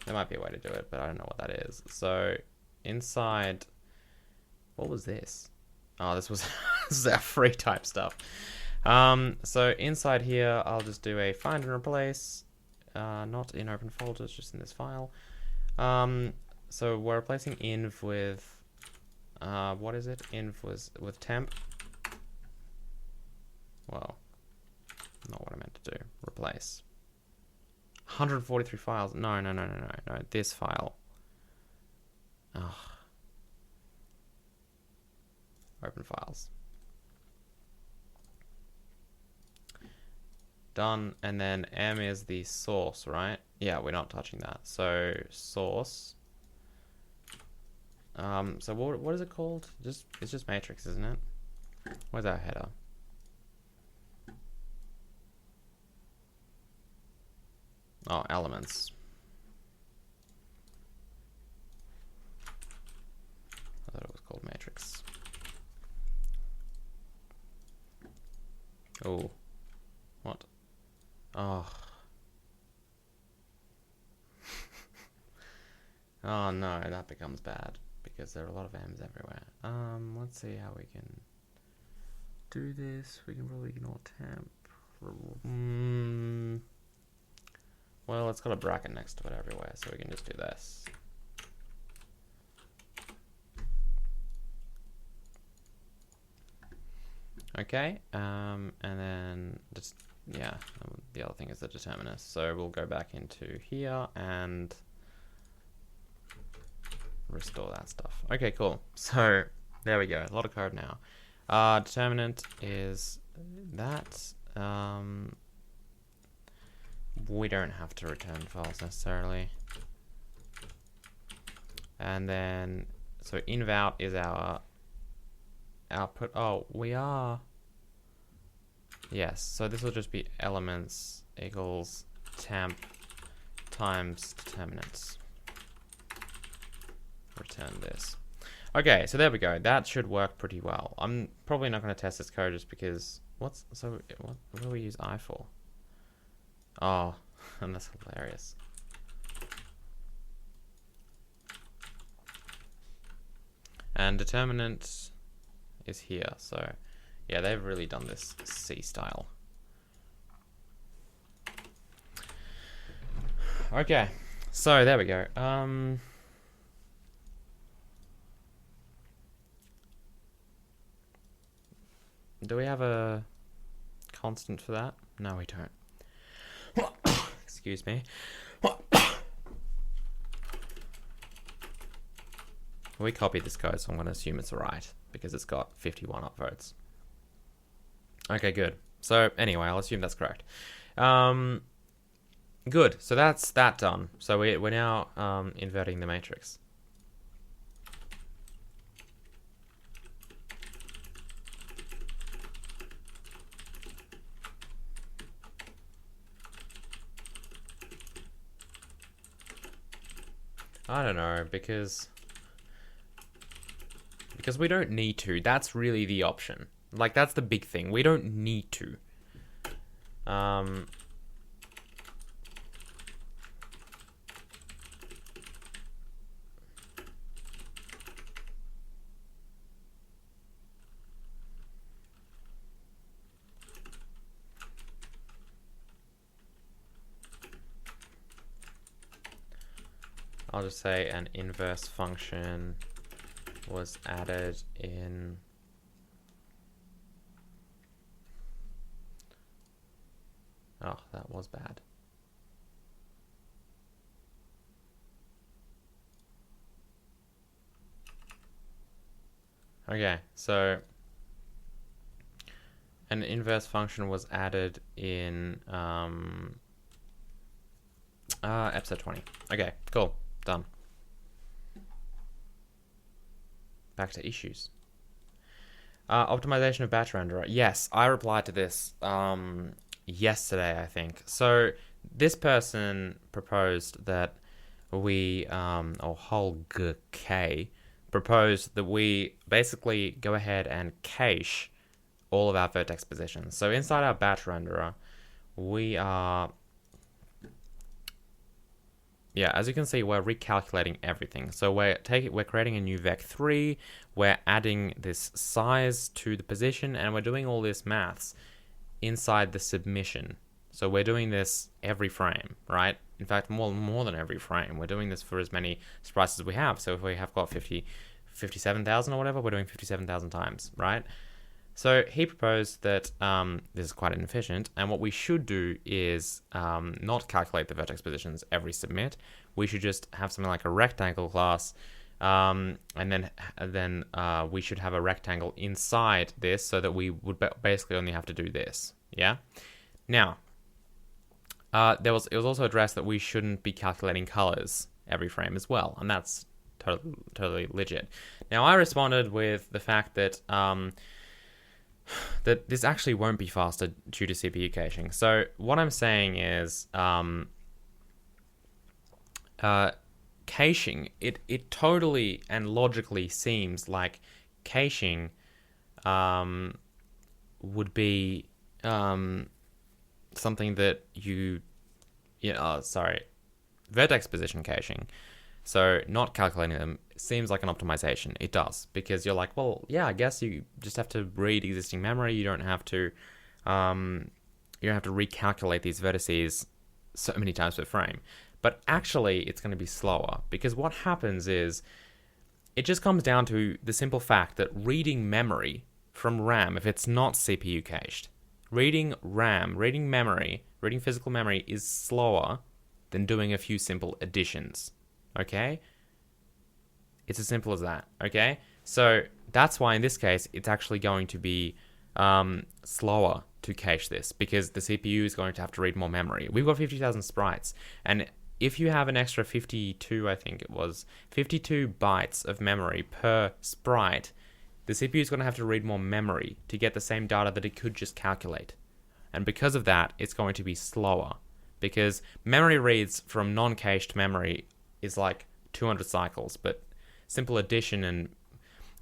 might be a way to do it, but I don't know what that is. So inside, what was this? Oh, this was, this is our free type stuff. So inside here, I'll just do a find and replace, not in open folders, just in this file. So we're replacing inv with, what is it? Inv was with temp. Well, not what I meant to do. Replace. 143 files. No. This file. Ugh. Open files. Done. And then m is the source, right? Yeah, we're not touching that. So source. So what is it called? It's just matrix, isn't it? Where's our header? Oh, elements. I thought it was called matrix. Oh. What? Oh. Oh no, that becomes bad because there are a lot of m's everywhere. Let's see how we can do this. We can probably ignore temp. Well, it's got a bracket next to it everywhere, so we can just do this. Okay, and then just, yeah, the other thing is the determinant. So we'll go back into here and restore that stuff. Okay, cool. So there we go. A lot of code now. Determinant is that. We don't have to return files necessarily. And then, so invout is our output. Oh, we are. Yes, so this will just be elements equals temp times determinants. Return this. Okay, so there we go. That should work pretty well. I'm probably not going to test this code just because, what do we use I for? Oh, and that's hilarious. And determinant is here, so yeah, they've really done this C style. Okay, so there we go. Do we have a constant for that? No, we don't. Excuse me. We copied this code, so I'm going to assume it's right because it's got 51 upvotes. Okay, good. So anyway, I'll assume that's correct. Good. So that's that done. So we're now inverting the matrix. I don't know, because because we don't need to. That's really the option. Like, that's the big thing. We don't need to. I'll just say an inverse function was added in oh, that was bad. Okay, so an inverse function was added in episode 20. Okay, cool. Done. Back to issues. Optimization of batch renderer. Yes, I replied to this yesterday, I think. So this person proposed that we, or Holgk proposed that we basically go ahead and cache all of our vertex positions. So inside our batch renderer, we are, yeah, as you can see, we're recalculating everything. So we're creating a new vec3, we're adding this size to the position, and we're doing all this maths inside the submission. So we're doing this every frame, right? In fact, more than every frame. We're doing this for as many sprites as we have. So if we have got 57,000 or whatever, we're doing 57,000 times, right? So he proposed that this is quite inefficient, and what we should do is not calculate the vertex positions every submit. We should just have something like a rectangle class, and then we should have a rectangle inside this so that we would basically only have to do this. Yeah. Now, it was also addressed that we shouldn't be calculating colors every frame as well, and that's totally legit. Now, I responded with the fact that that this actually won't be faster due to CPU caching. So what I'm saying is caching, it totally and logically seems like caching would be something that vertex position caching. So not calculating them seems like an optimization. It does, because you're like, well, yeah, I guess you just have to read existing memory. You don't have to recalculate these vertices so many times per frame. But actually, it's going to be slower, because what happens is it just comes down to the simple fact that reading memory from RAM, if it's not CPU cached, reading RAM, reading physical memory is slower than doing a few simple additions. Okay? It's as simple as that. Okay? So that's why in this case, it's actually going to be slower to cache this, because the CPU is going to have to read more memory. We've got 50,000 sprites, and if you have an extra 52 bytes of memory per sprite, the CPU is going to have to read more memory to get the same data that it could just calculate. And because of that, it's going to be slower, because memory reads from non-cached memory is like 200 cycles, but simple addition and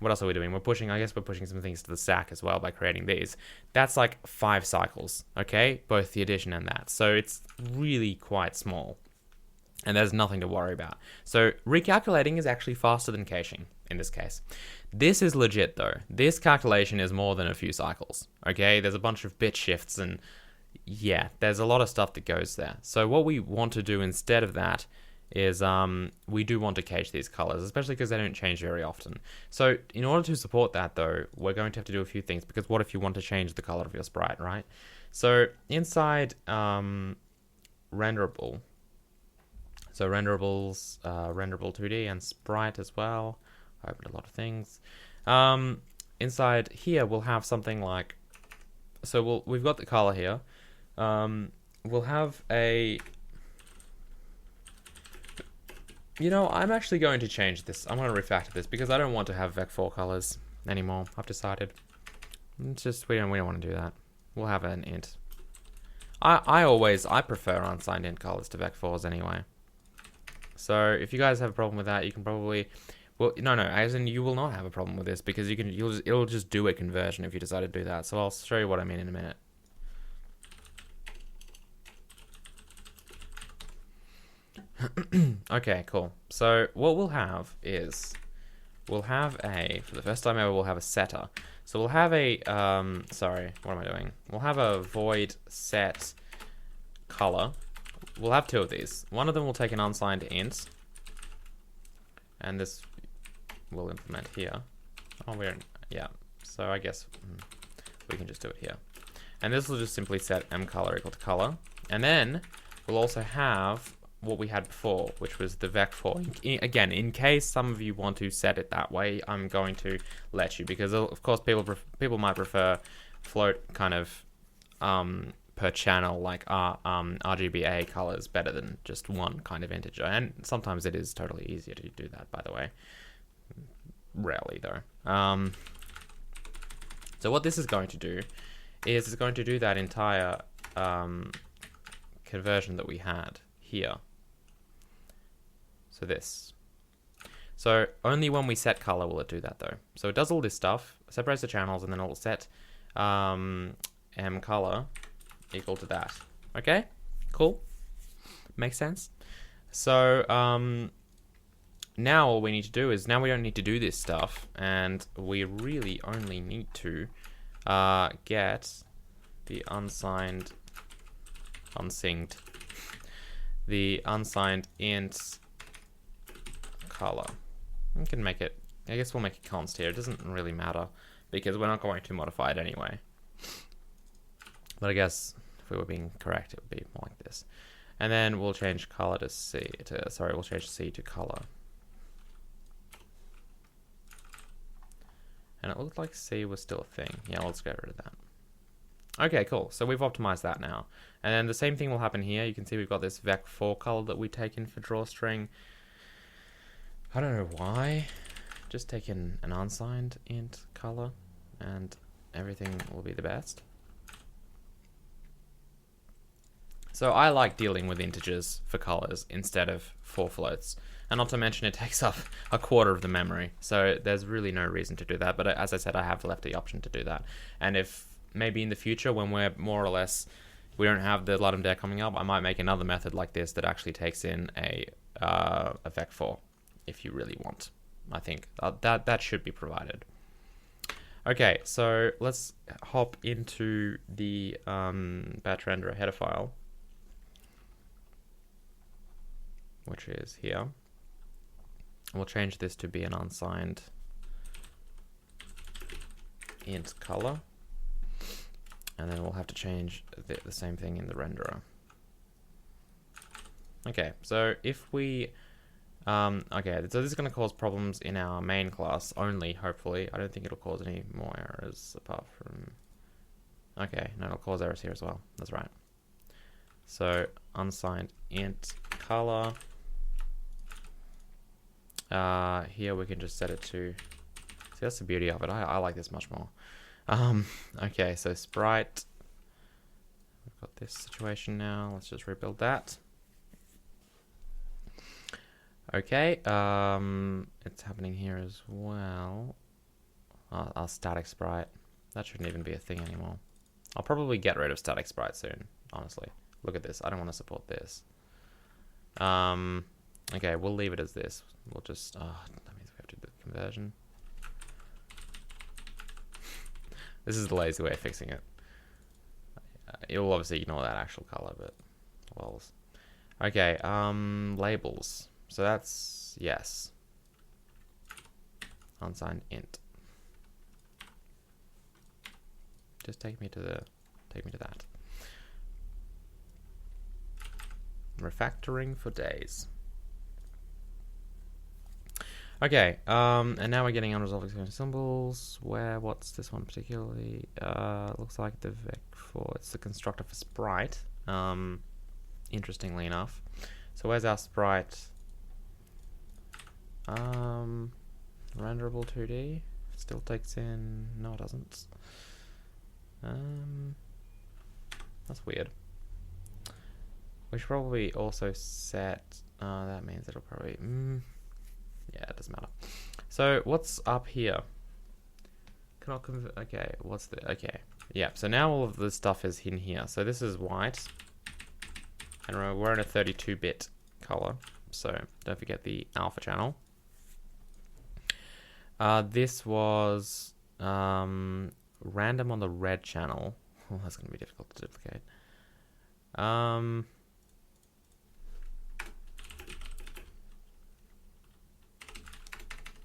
what else are we doing? We're pushing some things to the stack as well by creating these. That's like 5 cycles, okay? Both the addition and that. So it's really quite small, and there's nothing to worry about. So recalculating is actually faster than caching in this case. This is legit though. This calculation is more than a few cycles, okay? There's a bunch of bit shifts, and yeah, there's a lot of stuff that goes there. So what we want to do instead of that is we do want to cache these colors, especially because they don't change very often. So in order to support that though, we're going to have to do a few things, because what if you want to change the color of your sprite, right? So inside renderable, so renderable 2D and sprite as well. I opened a lot of things. Inside here we'll have something like, so we've got the color here. We'll have a, I'm actually going to change this. I'm going to refactor this, because I don't want to have vec4 colors anymore. I've decided. It's just, we don't want to do that. We'll have an int. I prefer unsigned int colors to vec4s anyway. So if you guys have a problem with that, you can probably Well, no, as in you will not have a problem with this because it'll just do a conversion if you decide to do that. So I'll show you what I mean in a minute. Okay, cool. So what we'll have is for the first time ever, we'll have a setter. So we'll have a sorry, what am I doing? We'll have a void set color. We'll have two of these. One of them will take an unsigned int, and this we'll implement here. Oh, yeah. So I guess we can just do it here. And this will just simply set mColor equal to color. And then we'll also have what we had before, which was the vec4. Again, in case some of you want to set it that way, I'm going to let you, because of course people might prefer float kind of per channel, like RGBA colors better than just one kind of integer. And sometimes it is totally easier to do that, by the way. Rarely though. So what this is going to do is it's going to do that entire conversion that we had here. So this. So only when we set color will it do that though. So it does all this stuff, separates the channels, and then it will set mColor equal to that. Okay, cool. Makes sense. So now all we need to do is, now we don't need to do this stuff, and we really only need to get the unsigned int color. We can make it, I guess we'll make it const here. It doesn't really matter because we're not going to modify it anyway. But I guess if we were being correct, it would be more like this. And then we'll change color to C to, sorry, we'll change C to color. And it looked like C was still a thing. Yeah, let's get rid of that. Okay, cool. So we've optimized that now. And then the same thing will happen here. You can see we've got this vec4 color that we take in for drawstring. I don't know why. Just take in an unsigned int color and everything will be the best. So I like dealing with integers for colors instead of for floats. And not to mention it takes up a quarter of the memory. So there's really no reason to do that. But as I said, I have left the option to do that. And if maybe in the future when we're more or less, we don't have the Ludum Dare coming up, I might make another method like this that actually takes in a vec4 if you really want. I think that should be provided. Okay, so let's hop into the batch renderer header file, which is here. We'll change this to be an unsigned int color. And then we'll have to change the same thing in the renderer. Okay, so if we... okay, so this is going to cause problems in our main class only, hopefully. I don't think it'll cause any more errors apart from... Okay, no, it'll cause errors here as well. That's right. So, unsigned int color. Here we can just set it to... See, that's the beauty of it. I like this much more. Okay, so sprite. We've got this situation now. Let's just rebuild that. Okay, it's happening here as well. Our static sprite. That shouldn't even be a thing anymore. I'll probably get rid of static sprite soon, honestly. Look at this. I don't want to support this. Okay, we'll leave it as this. We'll just... that means we have to do the conversion. This is the lazy way of fixing it. You'll obviously ignore that actual color, but well. Okay, labels. So that's yes. Unsigned int. Just take me to that. Refactoring for days. Okay, and now we're getting unresolved exception symbols. What's this one particularly? Looks like the vec4. It's the constructor for sprite. Interestingly enough. So where's our sprite? Renderable 2D. Still takes in. No, it doesn't. That's weird. We should probably also set. That means it'll probably. Yeah, it doesn't matter. So what's up here? Cannot convert. Okay, what's the? Okay, yeah. So now all of this stuff is in here. So this is white, and we're in a 32-bit color. So don't forget the alpha channel. This was random on the red channel. Oh, that's going to be difficult to duplicate.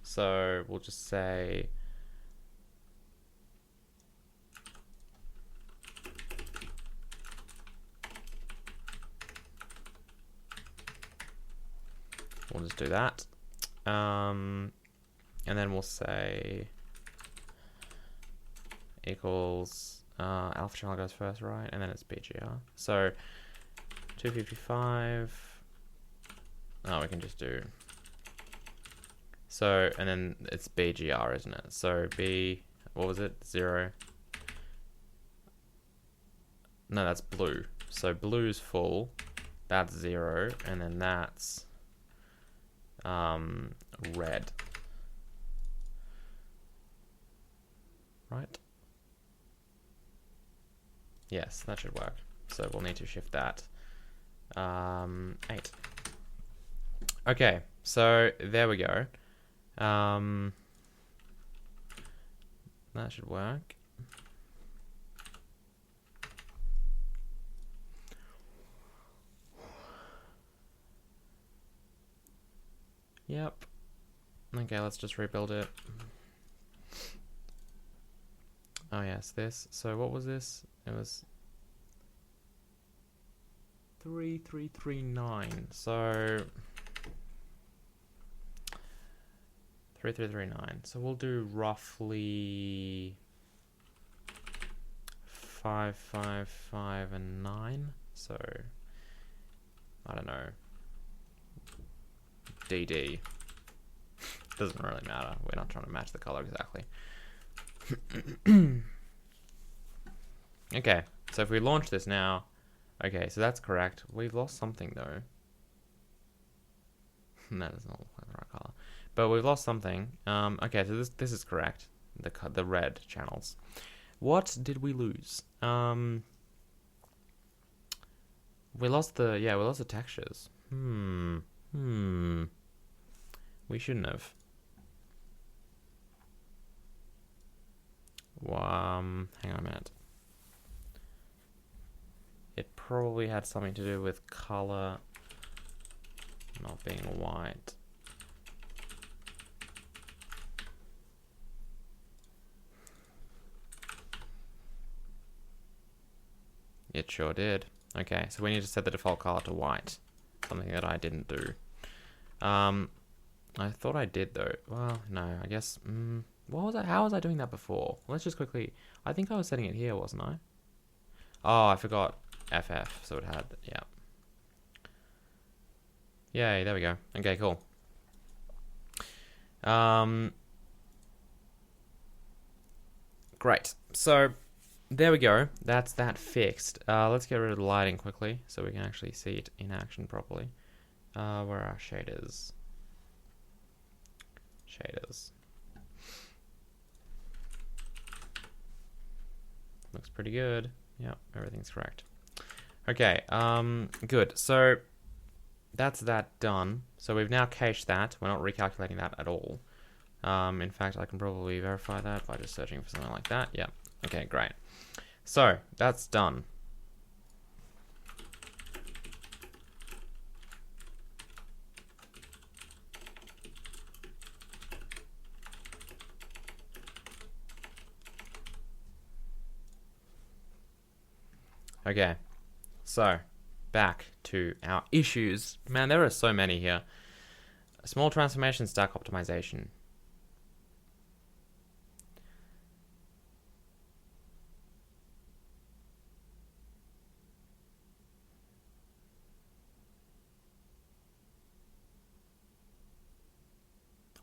So we'll just say we'll just do that. And then we'll say equals alpha channel goes first, right? And then it's BGR. So 255. Oh, we can just do. So, and then it's BGR, isn't it? So B, what was it? 0. No, that's blue. So blue's full. That's 0, and then that's red. Right? Yes, that should work. So we'll need to shift that. 8. Okay, so there we go. That should work. Yep. Okay, let's just rebuild it. Oh yes, this. So what was this? It was 3339. So 3339. So we'll do roughly 5, 5, 5, and 9. So I don't know. DD. Doesn't really matter. We're not trying to match the color exactly. Okay, so if we launch this now, okay, so that's correct. We've lost something though. That does not look like the right color, but we've lost something. Okay, so this is correct. The red channels. What did we lose? We lost the textures. We shouldn't have. Hang on a minute. It probably had something to do with color not being white. It sure did. Okay, so we need to set the default color to white. Something that I didn't do. I thought I did though. Well, no, I guess. What was I? How was I doing that before? Let's just quickly. I think I was setting it here, wasn't I? Oh, I forgot FF. So it had. Yeah. Yay! There we go. Okay, cool. Great. So there we go. That's that fixed. Let's get rid of the lighting quickly so we can actually see it in action properly. Where are our shaders? Shaders. Looks pretty good. Yeah, everything's correct. Okay, good. So that's that done. So we've now cached that. We're not recalculating that at all. In fact, I can probably verify that by just searching for something like that. Yeah. Okay, great. So that's done. Okay, so back to our issues. Man, there are so many here. A small transformation stack optimization.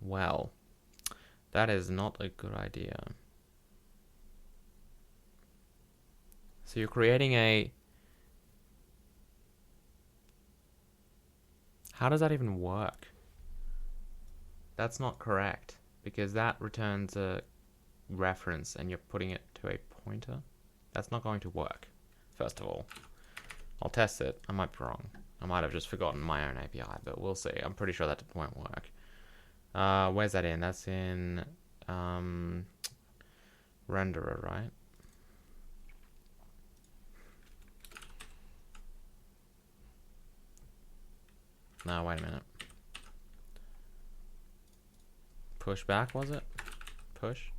Well, that is not a good idea. So you're creating a... How does that even work? That's not correct, because that returns a reference and you're putting it to a pointer. That's not going to work, first of all. I'll test it. I might be wrong. I might have just forgotten my own API, but we'll see. I'm pretty sure that won't work. Where's that in? That's in renderer, right? No, wait a minute. Push back, was it? Push?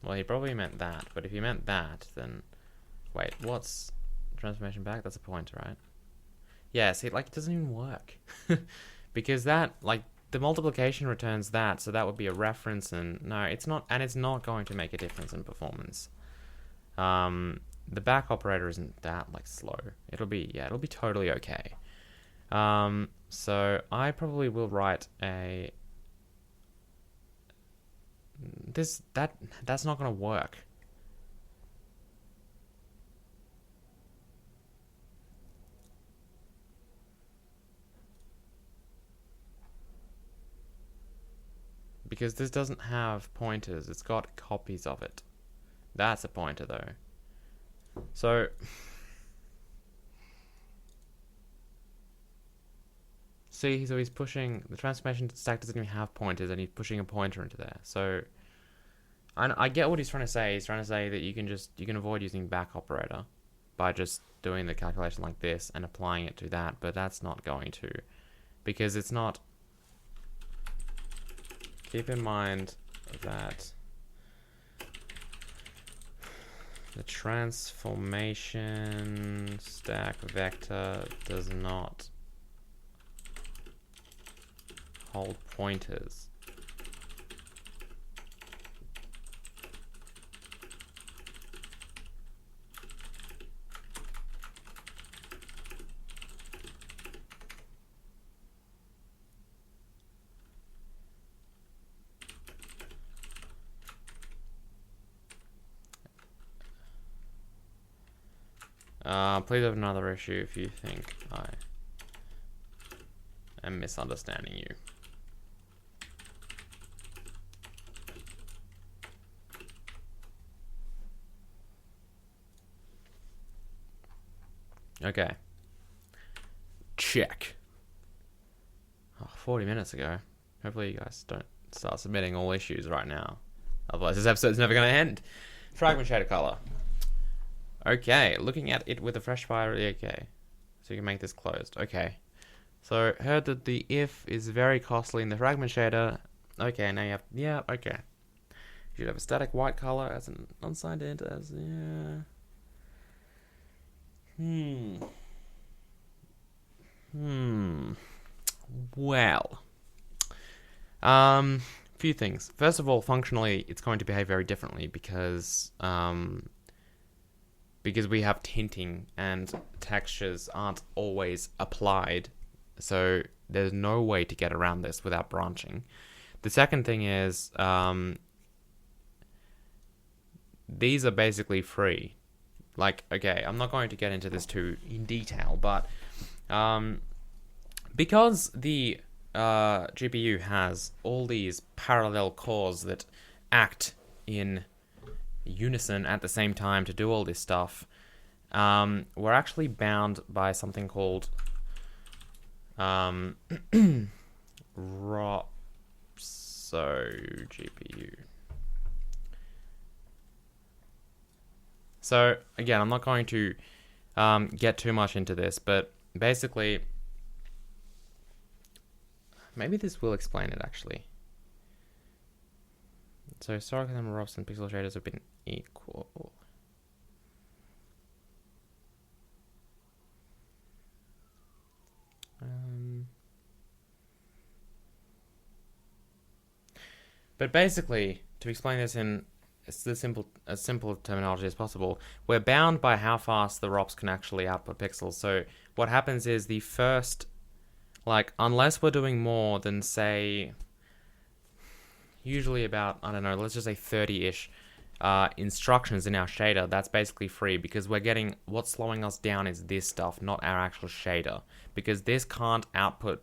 Well, he probably meant that, but if he meant that, then... Wait, what's transformation back? That's a pointer, right? Yeah, see, like, it doesn't even work. Because that, like, the multiplication returns that, so that would be a reference, and no, it's not, and it's not going to make a difference in performance. The back operator isn't that, like, slow. It'll be totally okay. So I probably will write a... That's not going to work. Because this doesn't have pointers, it's got copies of it. That's a pointer though. So see, so he's pushing, the transformation stack doesn't even have pointers and he's pushing a pointer into there. So I get what he's trying to say. He's trying to say that you can avoid using back operator by just doing the calculation like this and applying it to that, but that's not going to, because it's not. Keep in mind that the transformation stack vector does not hold pointers. Please have another issue if you think I am misunderstanding you. Okay. Check. Oh, 40 minutes ago. Hopefully you guys don't start submitting all issues right now. Otherwise this episode's never going to end. Fragment shader color. Okay, looking at it with a fresh fire, okay. So you can make this closed, okay. So, heard that the if is very costly in the fragment shader. Okay, now you have, yeah, okay. You should have a static white color as an unsigned int as, yeah. Well. Few things. First of all, functionally, it's going to behave very differently because we have tinting and textures aren't always applied, so there's no way to get around this without branching. The second thing is these are basically free. Like, okay, I'm not going to get into this too in detail, but because the GPU has all these parallel cores that act in unison at the same time to do all this stuff, we're actually bound by something called ROPSO GPU. So again, I'm not going to get too much into this, but basically, maybe this will explain it actually. So historically, ROPS and pixel shaders have been equal. But basically, to explain this in as simple terminology as possible, we're bound by how fast the ROPS can actually output pixels. So what happens is the first, like, unless we're doing more than, say, usually about, I don't know, let's just say 30-ish instructions in our shader, that's basically free, because we're getting, what's slowing us down is this stuff, not our actual shader, because this can't output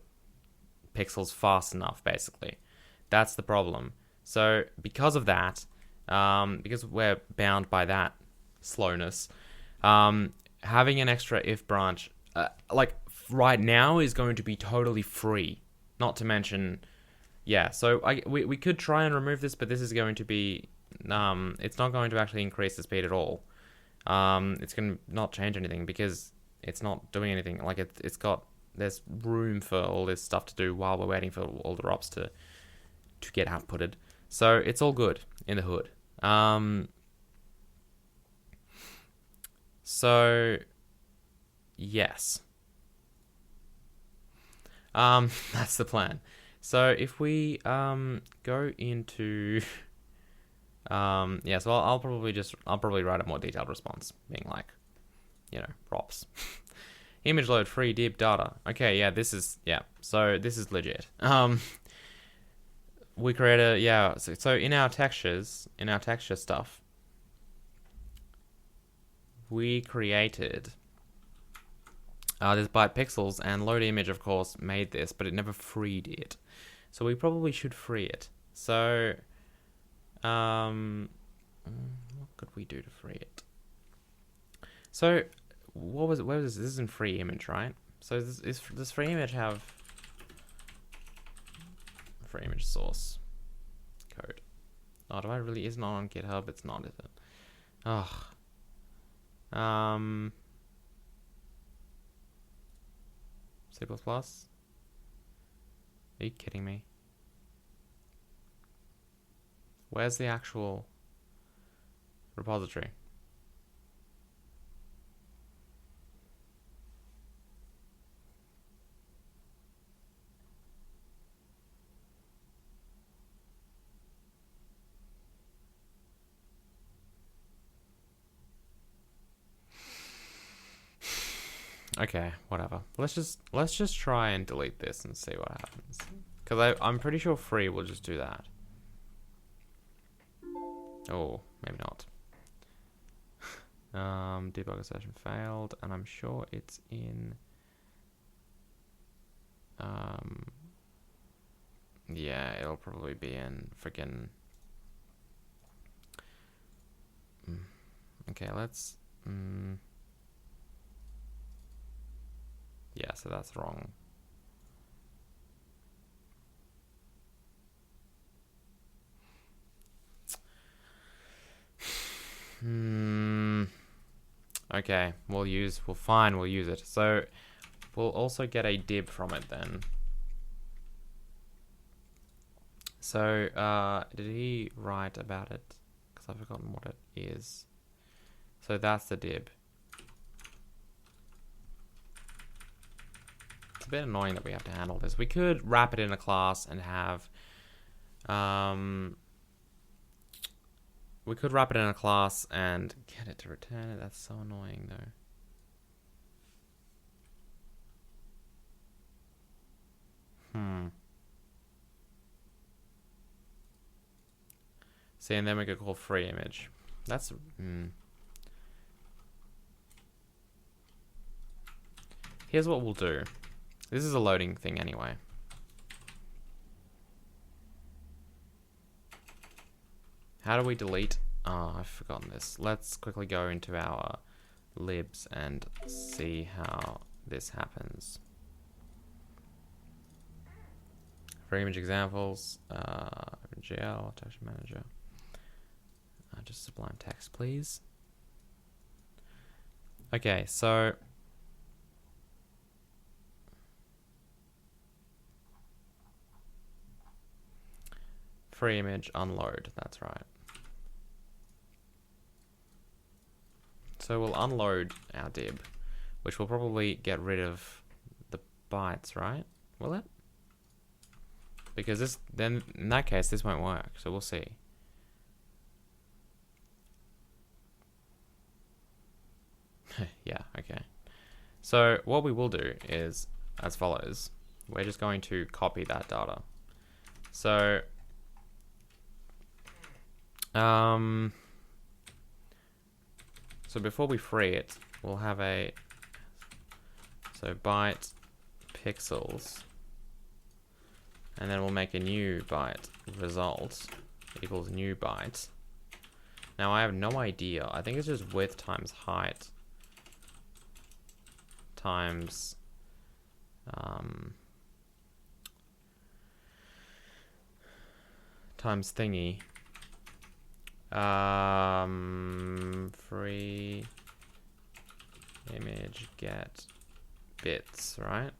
pixels fast enough, basically. That's the problem. So because of that, because we're bound by that slowness, having an extra if branch, like right now, is going to be totally free. Not to mention, yeah, so we could try and remove this, but this is going to be, it's not going to actually increase the speed at all. It's going to not change anything, because it's not doing anything. Like, there's room for all this stuff to do while we're waiting for all the ROPs to get outputted. So it's all good in the hood. So yes. That's the plan. So if we go into yeah, so I'll probably write a more detailed response, being like, ROPs. Image load free dib data. Okay, yeah, so this is legit. We create so in our texture stuff, we created this byte pixels, and load image, of course, made this, but it never freed it. So we probably should free it. So what could we do to free it? So where was this? This isn't free image, right? So does free image have free image source code? Oh, do I really? It's not on GitHub. It's not, is it? Oh. C++? Are you kidding me? Where's the actual repository? Okay, whatever. Let's just try and delete this and see what happens. Because I'm pretty sure free will just do that. Oh, maybe not. Debugger session failed, and I'm sure it's in. Yeah, it'll probably be in freaking. Okay, let's. Yeah, so that's wrong. Okay, we'll use it. So we'll also get a dib from it then. So did he write about it? Because I've forgotten what it is. So that's the dib. It's a bit annoying that we have to handle this. We could wrap it in a class and have we could wrap it in a class and get it to return it. That's so annoying though. See, and then we could call free image. That's Here's what we'll do. This is a loading thing anyway. How do we delete? Oh, I've forgotten this. Let's quickly go into our libs and see how this happens. For image examples, GL, texture manager. Just Sublime Text, please. Okay, so free image unload, that's right. So we'll unload our dib, which will probably get rid of the bytes, right? Will it? Because this, then in that case, this won't work. So we'll see. Yeah, okay. So what we will do is as follows. We're just going to copy that data. So So before we free it, we'll have a, so byte pixels, and then we'll make a new byte result equals new byte. Now I have no idea. I think it's just width times height times times thingy. Free image get bits, right?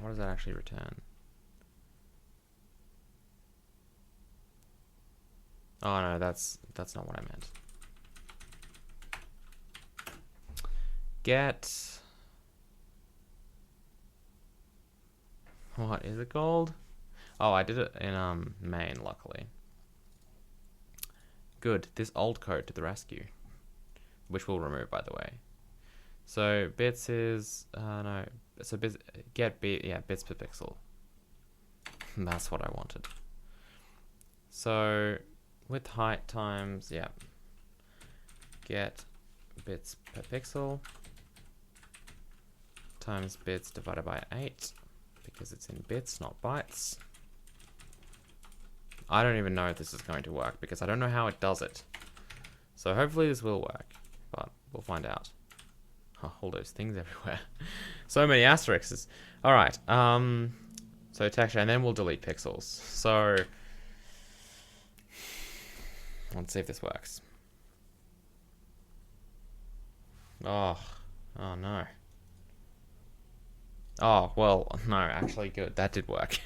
What does that actually return? Oh no, that's not what I meant. Get, what is it called? Oh, I did it in main, luckily. Good, this old code to the rescue, which we'll remove, by the way. So bits is no, so bits, get bit, yeah, bits per pixel. That's what I wanted. So with height times, yeah, get bits per pixel times bits divided by 8, because it's in bits, not bytes. I don't even know if this is going to work, because I don't know how it does it. So hopefully this will work, but we'll find out. Oh, all those things everywhere. So many asterisks. All right. So texture, and then we'll delete pixels. So let's see if this works. Oh no. Oh, well, no, actually good. That did work.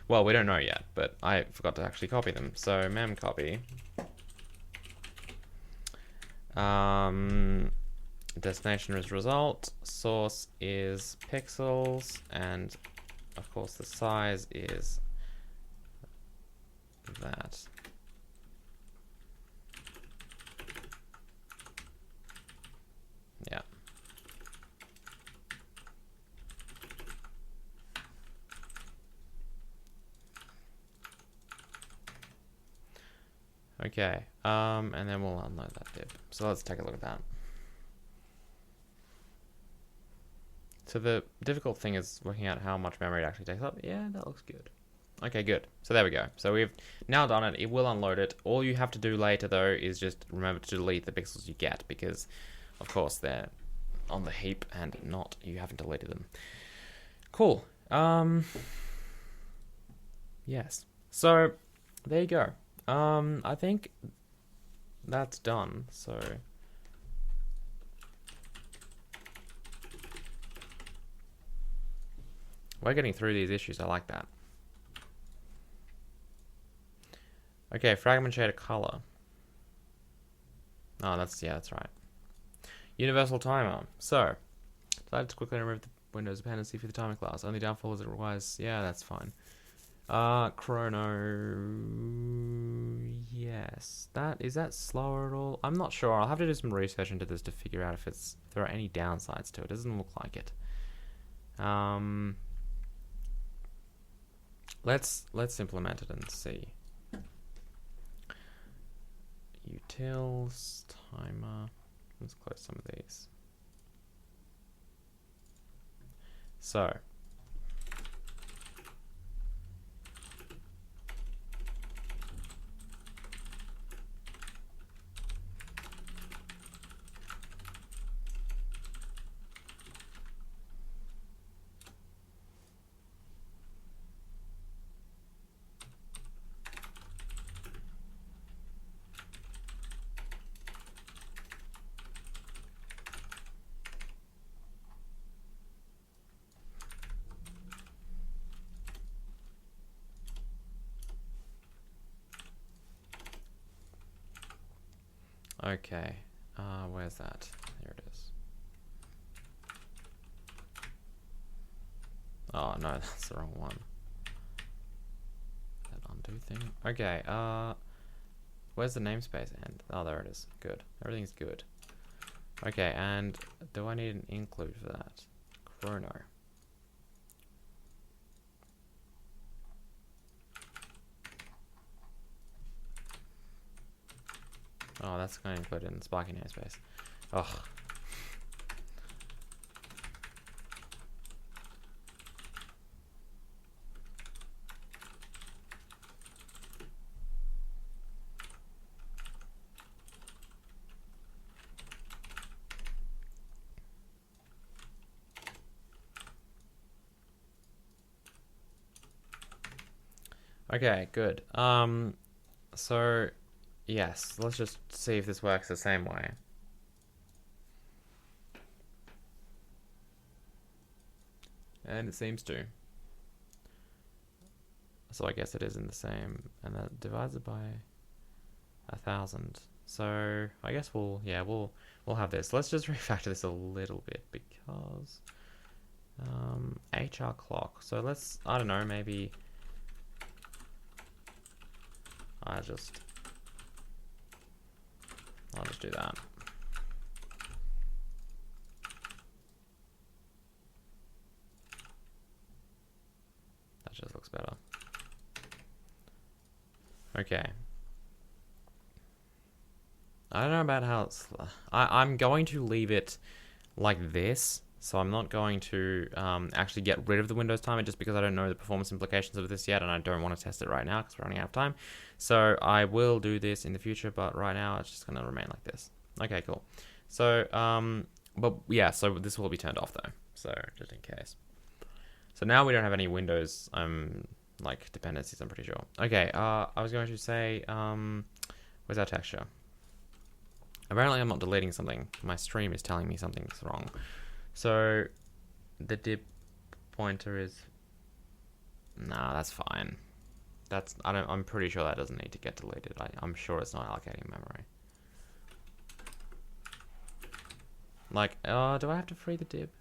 Well, we don't know yet, but I forgot to actually copy them. So mem copy. Destination is result, source is pixels, and of course the size is that. Yeah. Okay, and then we'll unload that div. So let's take a look at that. So the difficult thing is working out how much memory it actually takes up. Yeah, that looks good. Okay, good. So there we go. So we've now done it. It will unload it. All you have to do later, though, is just remember to delete the pixels you get, because, of course, they're on the heap and not you haven't deleted them. Cool. Yes. So there you go. I think that's done. So we're getting through these issues. I like that. Okay, fragment shader color. Oh, that's right. Universal timer. So, decided to quickly remove the Windows dependency for the timer class. Only downfall is it requires. Yeah, that's fine. Chrono. Yes. Is that slower at all? I'm not sure. I'll have to do some research into this to figure out if there are any downsides to it. It doesn't look like it. Let's implement it and see. Utils timer. Let's close some of these. So okay, where's that? There it is. Oh no, that's the wrong one. That undo thing. Okay, where's the namespace end? Oh, there it is. Good. Everything's good. Okay, and do I need an include for that? Chrono. Oh, that's going to include it in Sparky namespace. Ugh. Okay, good. So yes, let's just see if this works the same way. And it seems to. So I guess it is in the same, and that divides it by 1,000. So I guess we'll have this. Let's just refactor this a little bit because HR clock. So let's, I don't know, maybe I'll just do that. That just looks better. Okay. I don't know about how it's... I'm going to leave it like this. So I'm not going to actually get rid of the Windows timer just because I don't know the performance implications of this yet, and I don't want to test it right now because we're running out of time. So I will do this in the future, but right now it's just going to remain like this. Okay, cool. So, but yeah, so this will be turned off though. So just in case. So now we don't have any Windows like dependencies, I'm pretty sure. Okay, I was going to say, where's our texture? Apparently I'm not deleting something. My stream is telling me something's wrong. So the dip pointer is, nah, that's fine. I'm pretty sure that doesn't need to get deleted. I'm sure it's not allocating memory. Like, do I have to free the dip?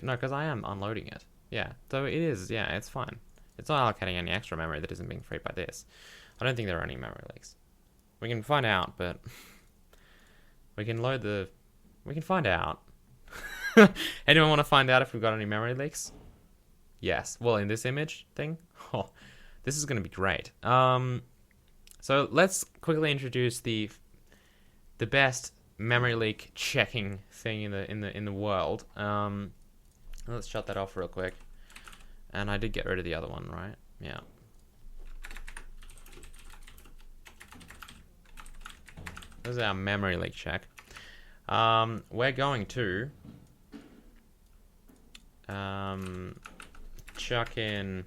No, because I am unloading it. Yeah, so it is, yeah, it's fine. It's not allocating any extra memory that isn't being freed by this. I don't think there are any memory leaks. We can find out, but we can find out. Anyone want to find out if we've got any memory leaks? Yes. Well, in this image thing, oh, this is going to be great. So let's quickly introduce the best memory leak checking thing in the world. Let's shut that off real quick. And I did get rid of the other one, right? Yeah. This is our memory leak check. We're going to chuck in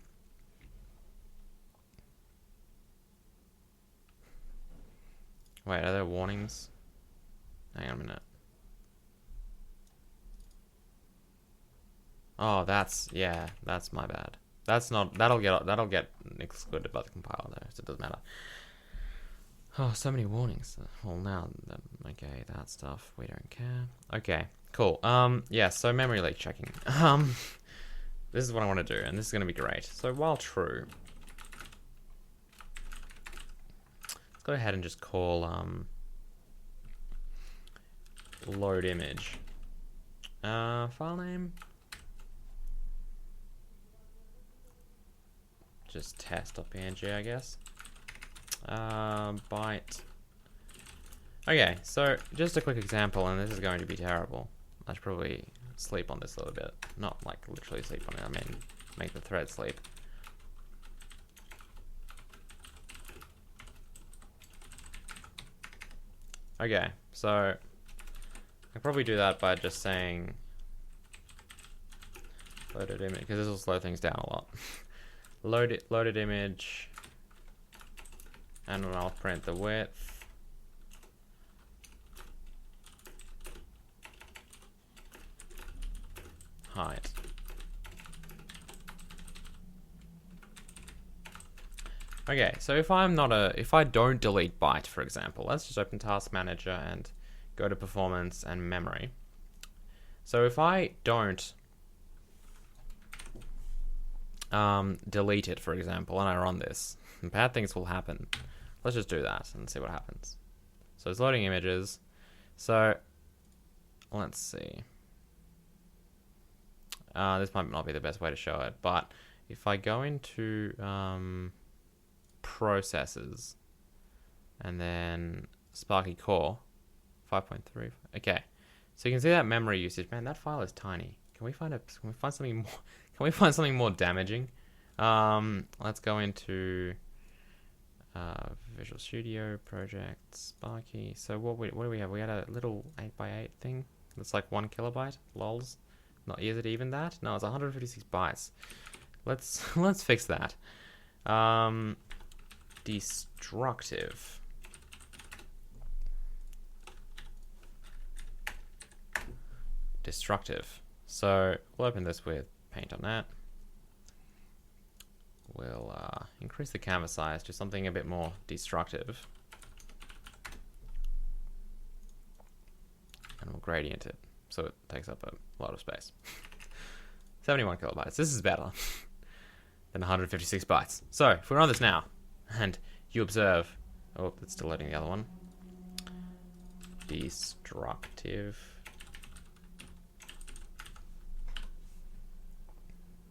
wait, are there warnings? Hang on a minute. Oh, that's my bad. That'll get excluded by the compiler though, so it doesn't matter. Oh, so many warnings. Well, now, okay, that stuff, we don't care. Okay, cool. Yeah, so memory leak checking. This is what I want to do, and this is going to be great. So while true, let's go ahead and just call load image. File name. Just test.png, I guess. Byte. Okay, so just a quick example, and this is going to be terrible. I should probably sleep on this a little bit. Not like literally sleep on it, I mean make the thread sleep. Okay, so I probably do that by just saying loaded image, because this will slow things down a lot. Loaded image, and then I'll print the width. Height. Okay, so if I don't delete byte, for example, let's just open Task Manager and go to Performance and Memory. So if I don't delete it, for example, and I run this, bad things will happen. Let's just do that and see what happens. So it's loading images. So let's see. This might not be the best way to show it, but if I go into processes and then Sparky core, 5.3. Okay, so you can see that memory usage. Man, that file is tiny. Can we find something more? Can we find something more damaging? Let's go into Visual Studio project Sparky. So what do we have? We had a little 8x8 thing. That's like 1 kilobyte. Lols. Not, is it even that? No, it's 156 bytes. Let's fix that. Destructive. Destructive. So we'll open this with Paint on that. We'll increase the canvas size to something a bit more destructive. And we'll gradient it so it takes up a lot of space. 71 kilobytes. This is better than 156 bytes. So if we run this now, and you observe, oh, it's still loading the other one. Destructive.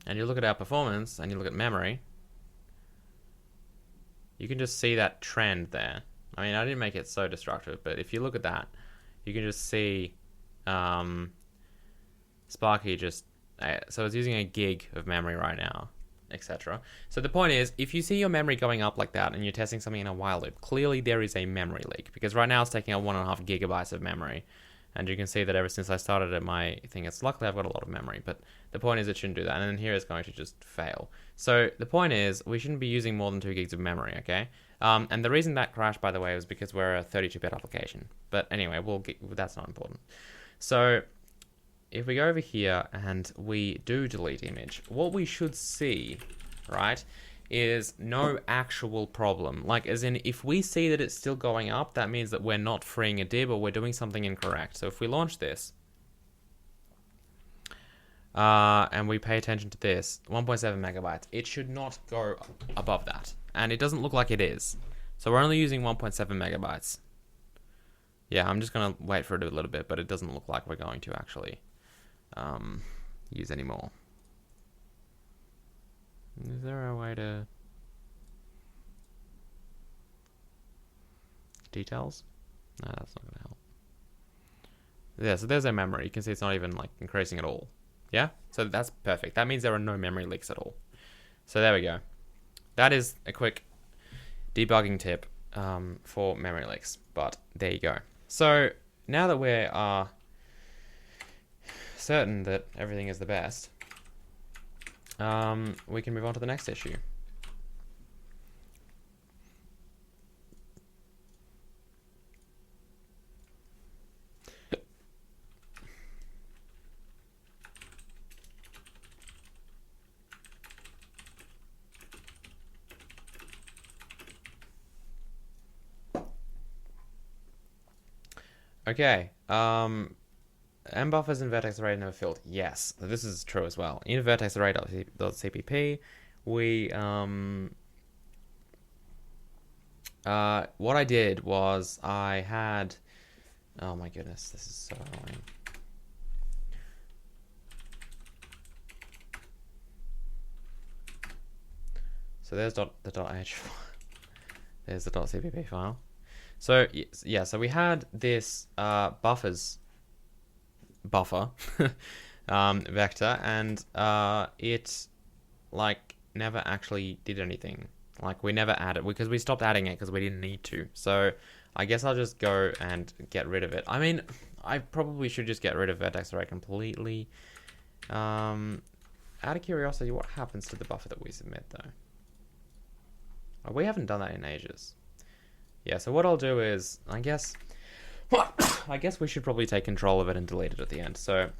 And you look at our performance, and you look at memory, you can just see that trend there. I mean, I didn't make it so destructive, but if you look at that, you can just see Sparky just... so it's using a gig of memory right now, etc. So the point is, if you see your memory going up like that, and you're testing something in a while loop, clearly there is a memory leak, because right now it's taking up 1.5 gigabytes of memory. And you can see that ever since I started at my thing, it's luckily I've got a lot of memory, but the point is it shouldn't do that. And then here it's going to just fail. So the point is we shouldn't be using more than 2 gigs of memory, okay? And the reason that crashed, by the way, was because we're a 32-bit application. But anyway, that's not important. So if we go over here and we do delete image, what we should see, right, is no actual problem. Like, as in, if we see that it's still going up, that means that we're not freeing a dib or we're doing something incorrect. So if we launch this, and we pay attention to this, 1.7 megabytes, it should not go above that. And it doesn't look like it is. So we're only using 1.7 megabytes. Yeah, I'm just going to wait for it a little bit, but it doesn't look like we're going to actually use any more. Is there a way to... Details? No, that's not going to help. Yeah, so there's our memory. You can see it's not even like increasing at all. Yeah? So that's perfect. That means there are no memory leaks at all. So there we go. That is a quick debugging tip for memory leaks. But there you go. So now that we are certain that everything is the best, we can move on to the next issue. Okay, M buffers and vertex array never filled. Yes, this is true as well. In vertex array.cpp, we what I did was I had, oh my goodness, this is so annoying. So there's the .h, there's the .cpp file. So yeah, so we had this buffer vector, and it like never actually did anything. Like, we never added, because we stopped adding it because we didn't need to. So I guess I'll just go and get rid of it. I mean, I probably should just get rid of vertex array completely. Out of curiosity, what happens to the buffer that we submit though? Oh, we haven't done that in ages. Yeah, so what I'll do is, I guess we should probably take control of it and delete it at the end. So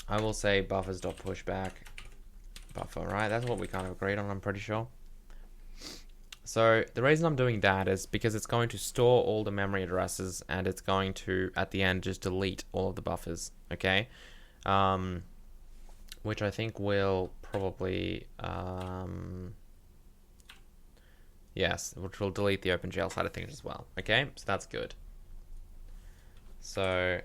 I will say buffers.pushback buffer, right? That's what we kind of agreed on, I'm pretty sure. So the reason I'm doing that is because it's going to store all the memory addresses, and it's going to, at the end, just delete all of the buffers, okay? Which I think will probably... yes, which will delete the OpenGL side of things as well. Okay, so that's good. So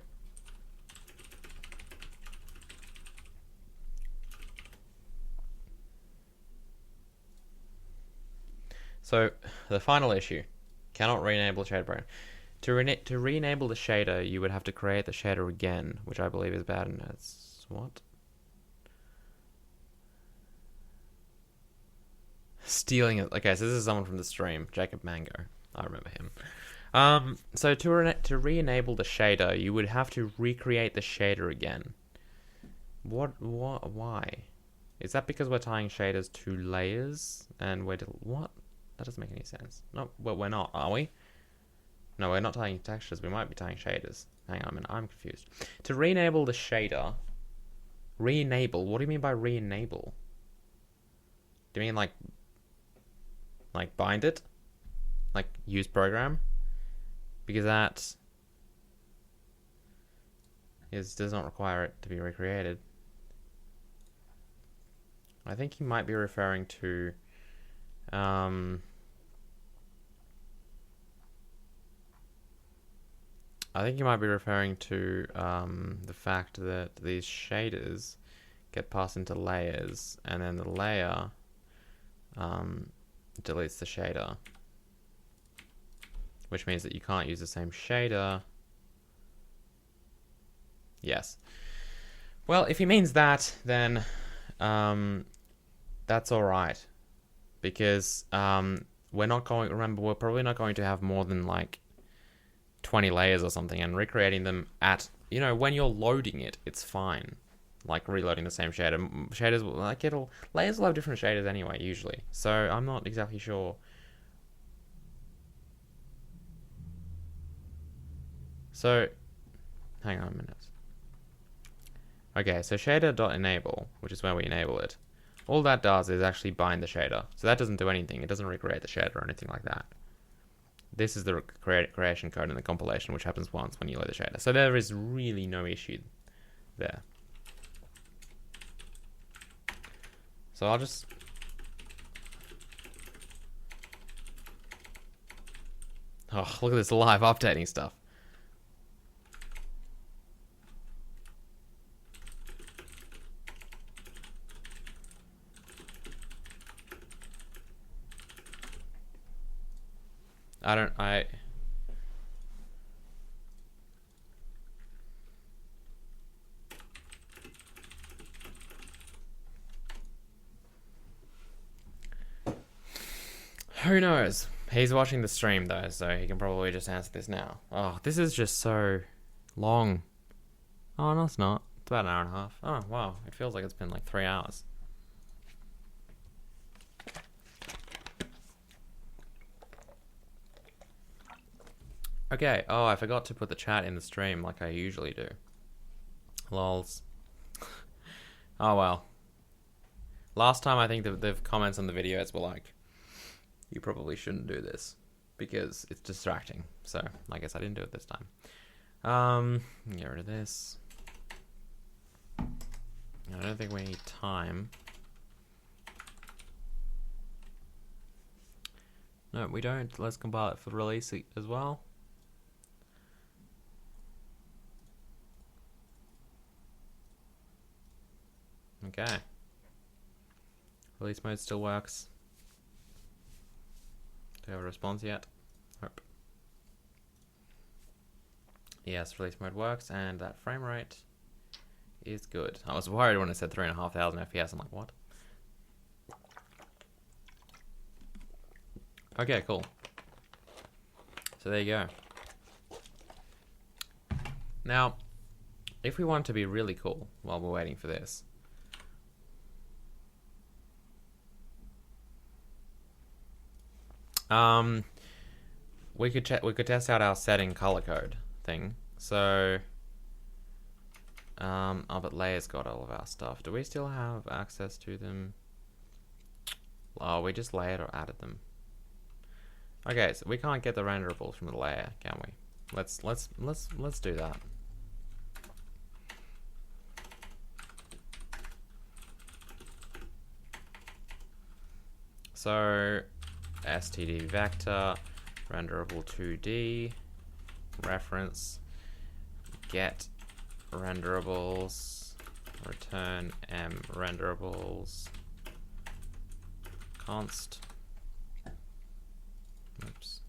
the final issue, cannot re-enable shade program. To re-enable the shader, you would have to create the shader again, which I believe is bad, and it's what? Stealing it. Okay, so this is someone from the stream, Jacob Mango. I remember him. So to re-enable the shader, you would have to recreate the shader again. Why? Is that because we're tying shaders to layers and what? That doesn't make any sense. No, well, we're not, are we? No, we're not tying textures. We might be tying shaders. Hang on a minute, I'm confused. To re-enable the shader, re-enable. What do you mean by re-enable? Do you mean like bind it? Like use program? Because that does not require it to be recreated. I think you might be referring to the fact that these shaders get passed into layers, and then the layer deletes the shader, which means that you can't use the same shader. Yes. Well, if he means that, then that's all right, because we're probably not going to have more than like 20 layers or something, and recreating them at, when you're loading it, it's fine. Like reloading the same shader. Shaders, layers will have different shaders anyway, usually. So I'm not exactly sure. So, hang on a minute. Okay, so shader.enable, which is where we enable it, all that does is actually bind the shader. So that doesn't do anything. It doesn't recreate the shader or anything like that. This is the creation code in the compilation, which happens once when you load the shader. So there is really no issue there. So I'll just... Oh, look at this live updating stuff. Who knows? He's watching the stream though, so he can probably just answer this now. Oh, this is just so long. Oh, no, it's not. It's about an hour and a half. Oh, wow. It feels like it's been like 3 hours. Okay. Oh, I forgot to put the chat in the stream like I usually do. Lols. Oh, well. Last time I think the comments on the videos were like, you probably shouldn't do this because it's distracting. So I guess I didn't do it this time. Get rid of this. I don't think we need time. No, we don't. Let's compile it for release as well. Okay. Release mode still works. Do we have a response yet? Nope. Yes, release mode works, and that frame rate is good. I was worried when it said 3,500 FPS. I'm like, what? Okay, cool. So there you go. Now, if we want to be really cool while we're waiting for this, we could test out our setting color code thing. So, oh, but layers got all of our stuff. Do we still have access to them? Oh, we just layered or added them. Okay, so we can't get the renderables from the layer, can we? Let's do that. So, std vector renderable 2D reference get renderables return m renderables const. Oops.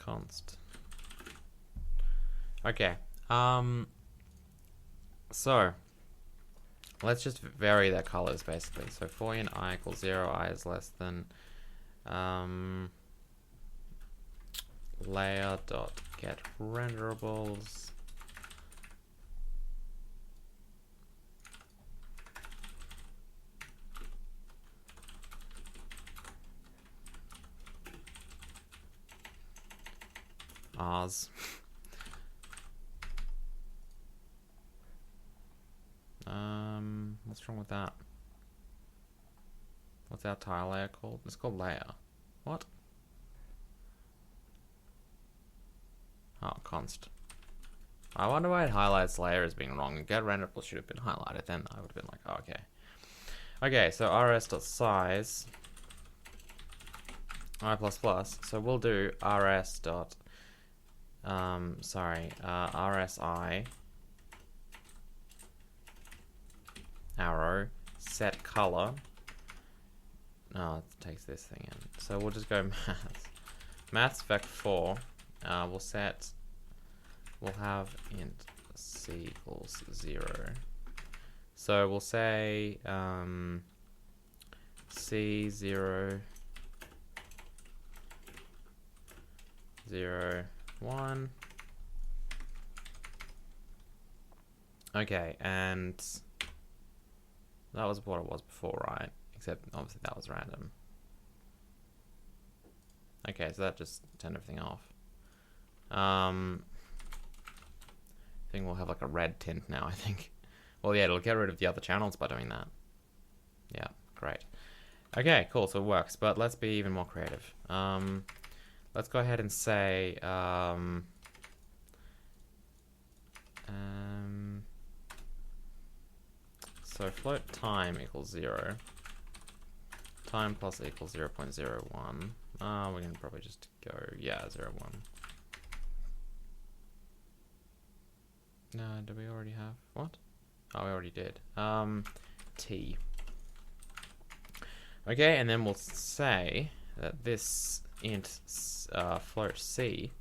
const. Okay. So let's just vary their colors basically. So for in I equals 0, I is less than layer dot get renderables. R's. What's wrong with that? What's our tile layer called? It's called layer. What? Oh, const. I wonder why it highlights layer as being wrong. Get renderable should have been highlighted. Then I would have been like, oh, okay. Okay, so rs.size I++. So we'll do rs dot RSI arrow set color. Oh, it takes this thing in. So we'll just go maths vec4. We'll have int c equals 0. So we'll say c 0 0 1. Okay, and that was what it was before, right? Except obviously that was random. Okay, so that just turned everything off. I think we'll have like a red tint now, I think. Well, yeah, it'll get rid of the other channels by doing that. Yeah, great. Okay, cool, so it works, but let's be even more creative. Let's go ahead and say, so float time equals 0. Time plus equals 0.01. We can probably just go, yeah, 0.1. No, do we already have, what? Oh, we already did. T. Okay, and then we'll say that this int float c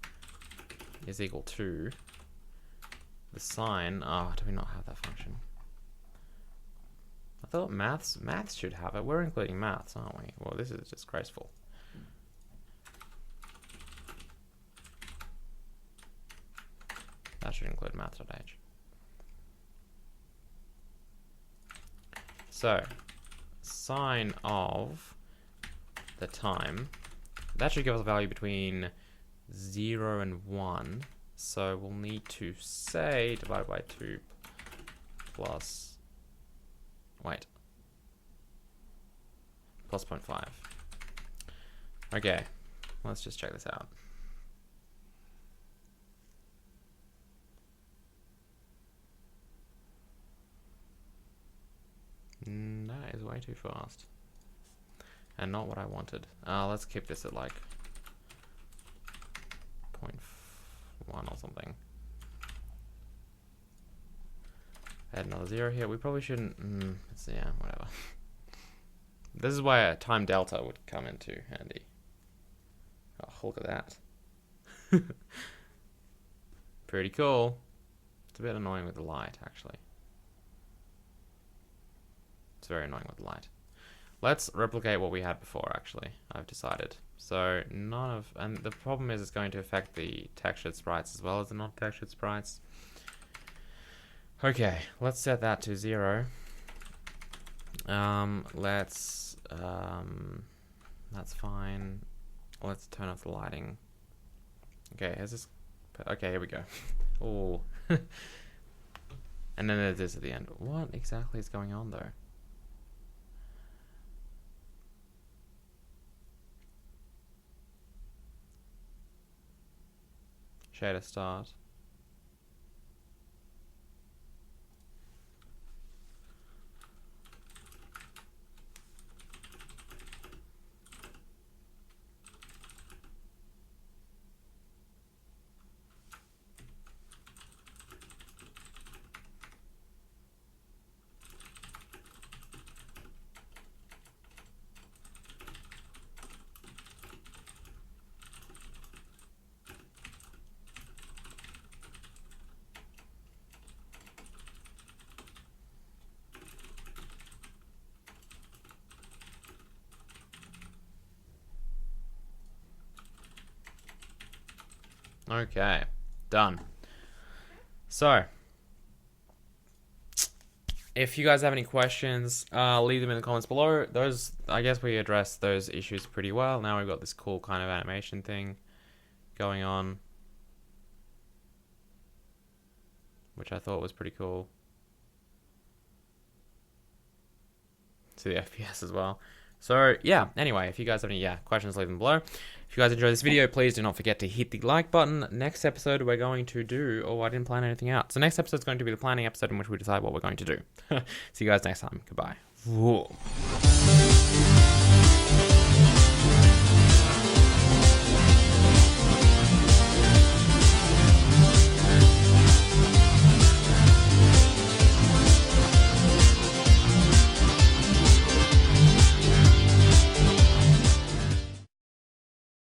is equal to the sign. Oh, do we not have that function? I thought maths should have it. We're including maths, aren't we? Well, this is disgraceful. That should include math.h. So, sign of the time. That should give us a value between 0 and 1. So we'll need to say divided by 2 plus, wait, plus 0.5. Okay, let's just check this out. That is way too fast. And not what I wanted. Let's keep this at like 0.1 or something. Add another 0 here. We probably shouldn't. Yeah, whatever. This is why a time delta would come into handy. Oh, look at that. Pretty cool. It's a bit annoying with the light, actually. It's very annoying with the light. Let's replicate what we had before, actually. I've decided. So none of, and the problem is it's going to affect the textured sprites as well as the non-textured sprites. Okay, let's set that to 0. That's fine. Let's turn off the lighting. Okay, has this, okay, here we go. Oh. And then there's this at the end. What exactly is going on though? Shader start. Okay, done. So, if you guys have any questions, leave them in the comments below. I guess we addressed those issues pretty well. Now we've got this cool kind of animation thing going on, which I thought was pretty cool. See the FPS as well. So yeah, anyway, if you guys have any questions, leave them below. If you guys enjoyed this video, please do not forget to hit the like button. Next episode we're going to do, I didn't plan anything out. So next episode is going to be the planning episode in which we decide what we're going to do. See you guys next time. Goodbye. Whoa.